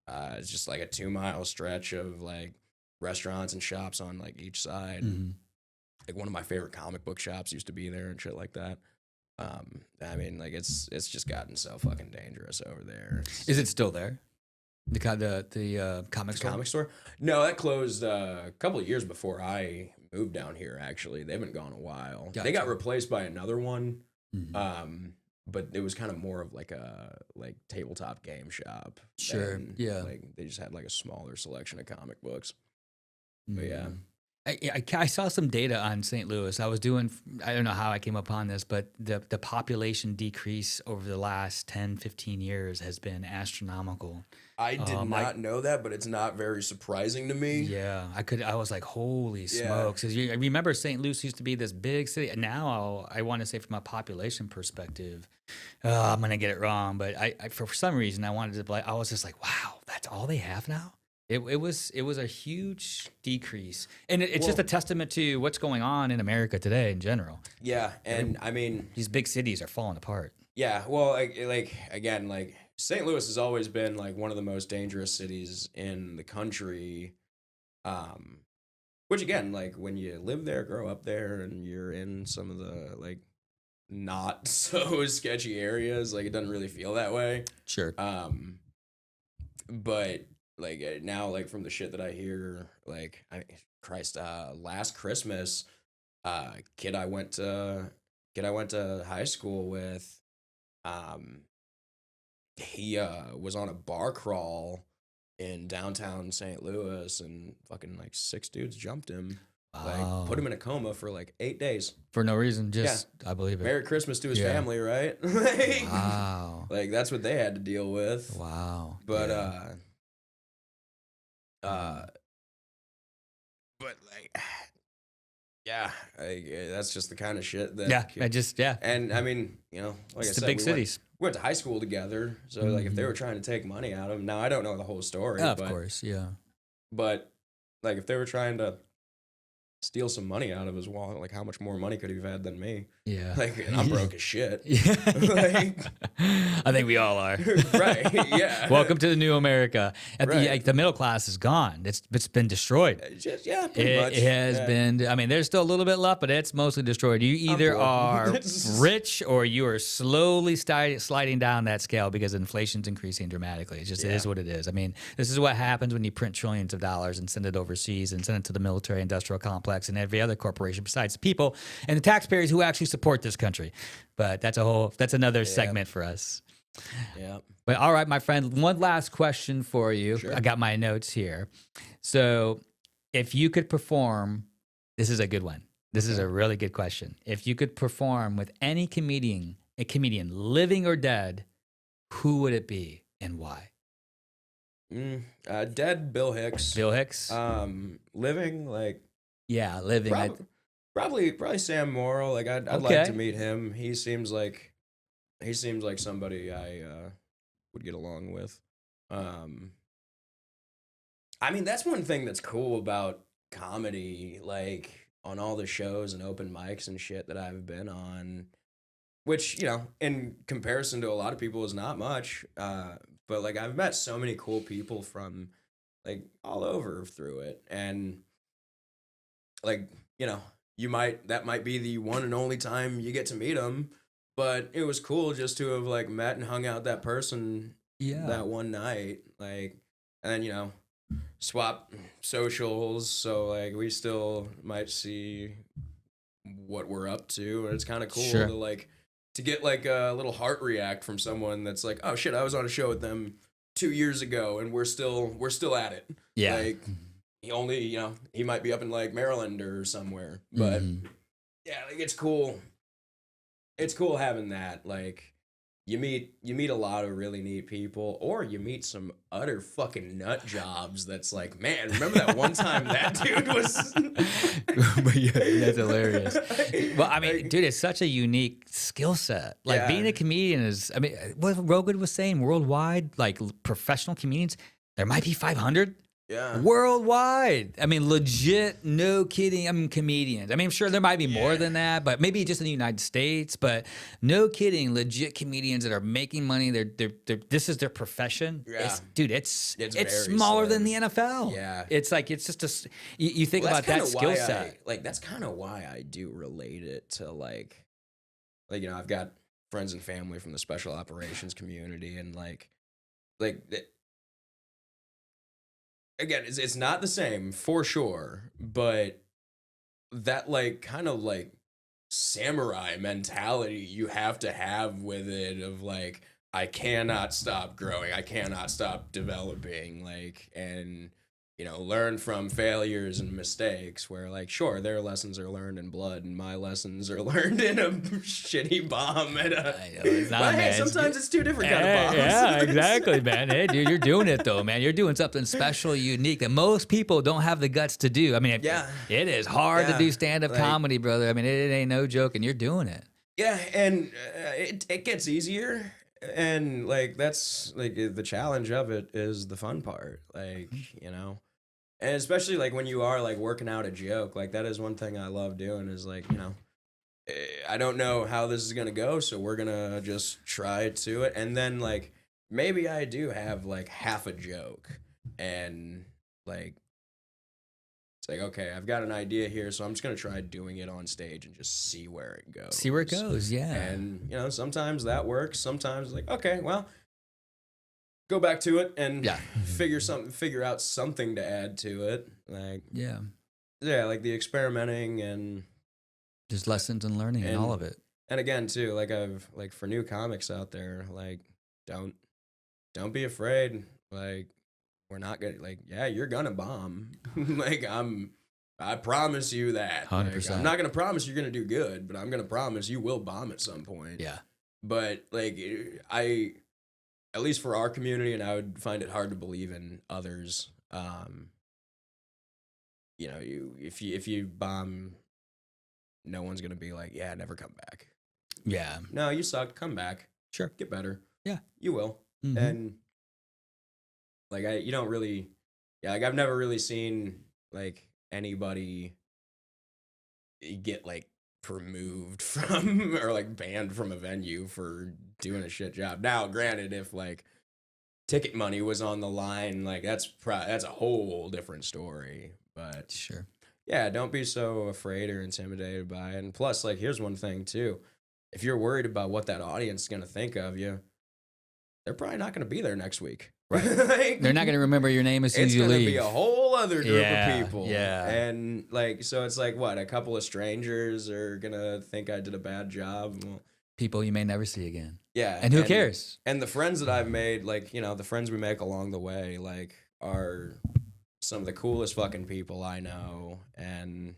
it's just like a 2-mile stretch of like restaurants and shops on like each side. Mm-hmm. Like one of my favorite comic book shops used to be there and shit like that. I mean, like it's just gotten so fucking dangerous over there. Is it still there? The comic store? Comic store? No, that closed a couple of years before I moved down here. Actually, they haven't gone a while. Gotcha. They got replaced by another one, Mm-hmm. but it was kind of more of like a tabletop game shop. Sure, And, yeah. like they just had like a smaller selection of comic books. But yeah. I saw some data on St. Louis. I don't know how I came upon this, but the population decrease over the last 10, 15 years has been astronomical. I did not know that, but it's not very surprising to me. Yeah, I was like, holy smokes. 'Cause I remember St. Louis used to be this big city. Now I want to say from a population perspective, I'm going to get it wrong, but I for some reason I was just like, wow, that's all they have now? It was a huge decrease, and it's just a testament to what's going on in America today in general. Yeah, and I mean, these big cities are falling apart. Yeah, well, like again, like St. Louis has always been like one of the most dangerous cities in the country. Which again, like when you live there, grow up there, and you're in some of the like not so sketchy areas, like it doesn't really feel that way. Sure. But like now, like from the shit that I hear, like last Christmas, kid I went to high school with, he was on a bar crawl in downtown St. Louis, and fucking like 6 dudes jumped him. Like put him in a coma for like 8 days for no reason. Just I believe it. Merry Christmas to his family, right? Like, wow. Like that's what they had to deal with. Wow. But but like, Yeah, that's just the kind of shit that. Yeah, I just And I mean, like it's I the said, big we cities. went to high school together. So like, if they were trying to take money out of him, now I don't know the whole story, Of course, yeah. but like if they were trying to steal some money out of his wallet, like how much more money could he have had than me? Yeah. Like, and I'm broke as shit. Yeah. Like, I think we all are. right? Yeah. Welcome to the new America. Right. The middle class is gone. It's been destroyed. Pretty much. It has Yeah. been. I mean, there's still a little bit left, but it's mostly destroyed. You either poor. are rich or you are slowly sliding down that scale because inflation's increasing dramatically. It just it is what it is. I mean, this is what happens when you print trillions of dollars and send it overseas and send it to the military industrial complex and every other corporation besides the people and the taxpayers who actually support this country. But that's another segment for us. Yeah. But all right, my friend, one last question for you. Sure. I got my notes here. So if you could perform, this is a good one. This is a really good question. If you could perform with any comedian, living or dead, who would it be and why? Dead Bill Hicks. Bill Hicks? Living, like, yeah, living. probably Sam Morrill. Like, I'd like to meet him. He seems like somebody I would get along with. I mean, that's one thing that's cool about comedy, like on all the shows and open mics and shit that I've been on, which, in comparison to a lot of people is not much. But like, I've met so many cool people from like all over through it. And like, that might be the one and only time you get to meet them, but it was cool just to have like met and hung out that person that one night. Like, and then, swap socials. So like, we still might see what we're up to. And it's kind of cool to get like a little heart react from someone that's like, oh shit, I was on a show with them 2 years ago and we're still at it. Yeah. Like, he might be up in like Maryland or somewhere, but yeah, like it's cool. It's cool having that. Like, you meet a lot of really neat people, or you meet some utter fucking nut jobs. That's like, man, remember that one time that dude was. Yeah, that's hilarious. Well, I mean, dude, it's such a unique skill set. Like being a comedian is. I mean, what Rogan was saying, worldwide, like professional comedians, there might be 500. Yeah. Worldwide. I mean, legit, no kidding. I mean, comedians. I mean, I'm sure there might be more than that, but maybe just in the United States. But no kidding, legit comedians that are making money. They're this is their profession. Yeah. It's smaller than the NFL. Yeah. It's like it's just you think about that skill set. That's kind of why I do relate it to like I've got friends and family from the special operations community, and like. Again, it's not the same for sure, but that like kind of like samurai mentality you have to have with it of like, I cannot stop growing, I cannot stop developing, like, and learn from failures and mistakes, where like, sure, their lessons are learned in blood and my lessons are learned in a shitty bomb at a I know, it's not, man. Sometimes it's two different kind of bombs. Yeah, exactly, man. Hey, dude, you're doing it though, man. You're doing something special, unique that most people don't have the guts to do. I mean, it is hard to do stand-up comedy, brother. I mean, it ain't no joke, and you're doing it. Yeah, and it gets easier. And like, that's like the challenge of it is the fun part, like, and especially like when you are like working out a joke, like that is one thing I love doing is like, I don't know how this is gonna go, so we're gonna just try to it, and then like maybe I do have like half a joke, and like it's like, okay, I've got an idea here, so I'm just gonna try doing it on stage and just see where it goes. See where it goes, yeah. And sometimes that works. Sometimes like, okay, well, go back to it and figure out something to add to it. Like, like the experimenting and just lessons and learning and all of it. And again, too, like I've like for new comics out there, like don't be afraid. Like, we're not gonna you're gonna bomb. Like, I promise you that. 100%. Like, I'm not gonna promise you're gonna do good, but I'm gonna promise you will bomb at some point. Yeah. But like at least for our community, and I would find it hard to believe in others. If you bomb no one's gonna be like, yeah, never come back. Yeah. No, you sucked. Come back. Sure. Get better. Yeah. You will. Mhm. And like you don't really, yeah, like I've never really seen like anybody get like removed from or like banned from a venue for doing a shit job. Now, granted, if like ticket money was on the line, like that's a whole different story. But Sure. yeah, don't be so afraid or intimidated by it. And plus, like, here's one thing too: if you're worried about what that audience is gonna think of you, they're probably not gonna be there next week. Right. Like, They're not going to remember your name as soon as it's you gonna leave. be a whole other group of people. Yeah. And like, so it's like, what, a couple of strangers are gonna think I did a bad job. Well, People you may never see again. yeah. And who cares? And the friends that I've made, like, you know, the friends we make along the way, like, are some of the coolest fucking people I know and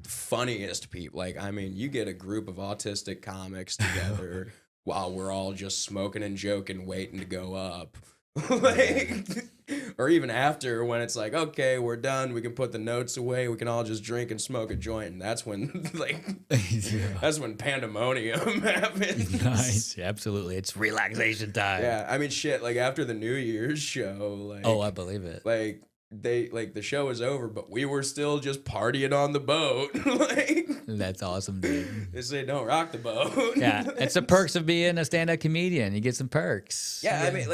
the funniest people. Like, I mean, you get a group of autistic comics together while we're all just smoking and joking, waiting to go up. Like, or even after, when it's like, okay, we're done, we can put the notes away, we can all just drink and smoke a joint, and that's when like that's when pandemonium happens. Nice. Absolutely. It's relaxation time. Yeah, I mean, shit, like after the New Year's show, like, Oh, I believe it. like the show was over, but we were still just partying on the boat. Like, That's awesome, dude. they say don't rock the boat. Yeah, it's the perks of being a stand-up comedian. You get some perks. Yeah, I mean,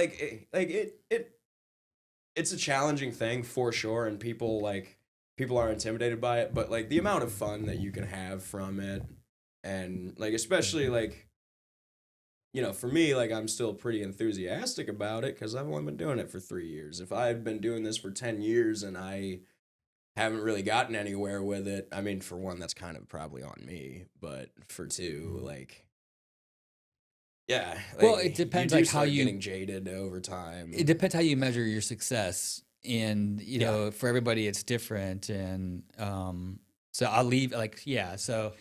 it's a challenging thing for sure, and people are intimidated by it. But like the amount of fun that you can have from it, and like especially like, you know, for me, like I'm still pretty enthusiastic about it because I've only been doing it for 3 years. If I had been doing this for 10 years and I haven't really gotten anywhere with it, I mean, for one, that's kind of probably on me. But for two, like, yeah. Well, like, it depends, you do like, how start you- getting jaded over time. It depends how you measure your success. And, you know, for everybody, it's different. And so I'll leave, like, yeah. So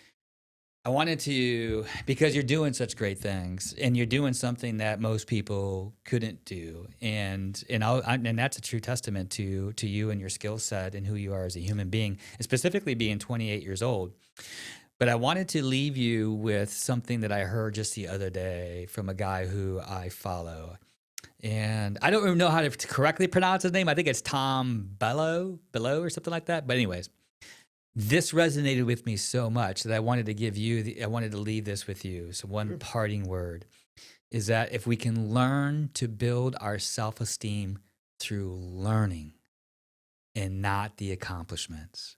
I wanted to, because you're doing such great things and you're doing something that most people couldn't do. And that's a true testament to you and your skill set and who you are as a human being, and specifically being 28 years old. But I wanted to leave you with something that I heard just the other day from a guy who I follow. And I don't even know how to correctly pronounce his name. I think it's Tom Bello or something like that. But anyways, this resonated with me so much that I wanted to give you, I wanted to leave this with you. So one parting word is that if we can learn to build our self-esteem through learning and not the accomplishments.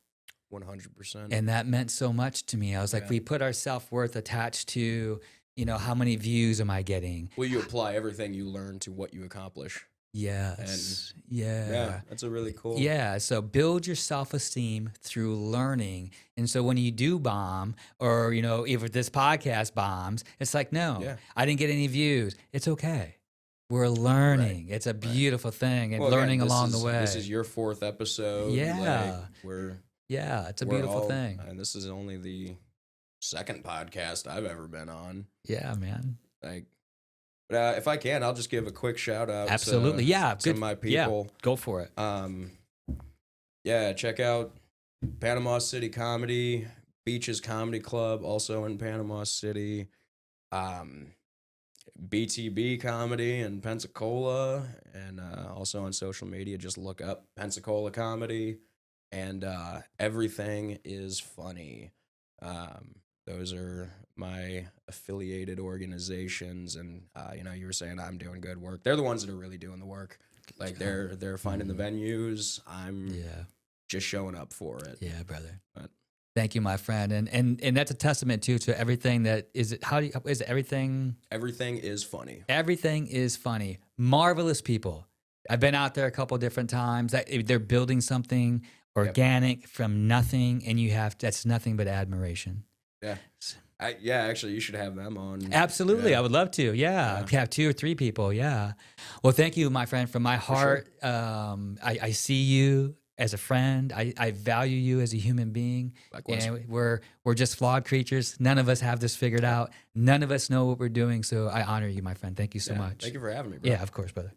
100%. And that meant so much to me. I was like, we put our self-worth attached to, you know, how many views am I getting? Will you apply everything you learn to what you accomplish? Yes. Yeah, that's a really cool. Yeah. So build your self-esteem through learning. And so when you do bomb, or, you know, if this podcast bombs, it's like, no, I didn't get any views. It's okay. We're learning. It's a beautiful thing, and learning along the way. This is your 4th episode. Yeah. Like, it's a beautiful thing. And this is only the 2nd podcast I've ever been on. Yeah, man. Like, but if I can, I'll just give a quick shout out. Absolutely. To my people. Yeah, go for it. Yeah, check out Panama City Comedy, Beaches Comedy Club, also in Panama City. BTB Comedy in Pensacola, and also on social media, just look up Pensacola Comedy, and Everything is Funny. Those are my affiliated organizations, and you know, you were saying I'm doing good work. They're the ones that are really doing the work. Like they're finding the venues. I'm just showing up for it. Yeah, brother. But, thank you, my friend. And that's a testament too to everything that is it. How do you, is it everything? Everything is funny. Everything is funny. Marvelous people. I've been out there a couple different times. They're building something organic from nothing, and that's nothing but admiration. Yeah. Actually, you should have them on. Absolutely. Yeah. I would love to. Yeah. Have 2 or 3 people. Yeah. Well, thank you, my friend, from my heart. Sure. I see you as a friend. I value you as a human being. Likewise. And we're just flawed creatures. None of us have this figured out. None of us know what we're doing. So I honor you, my friend. Thank you so much. Thank you for having me, bro. Yeah, of course, brother.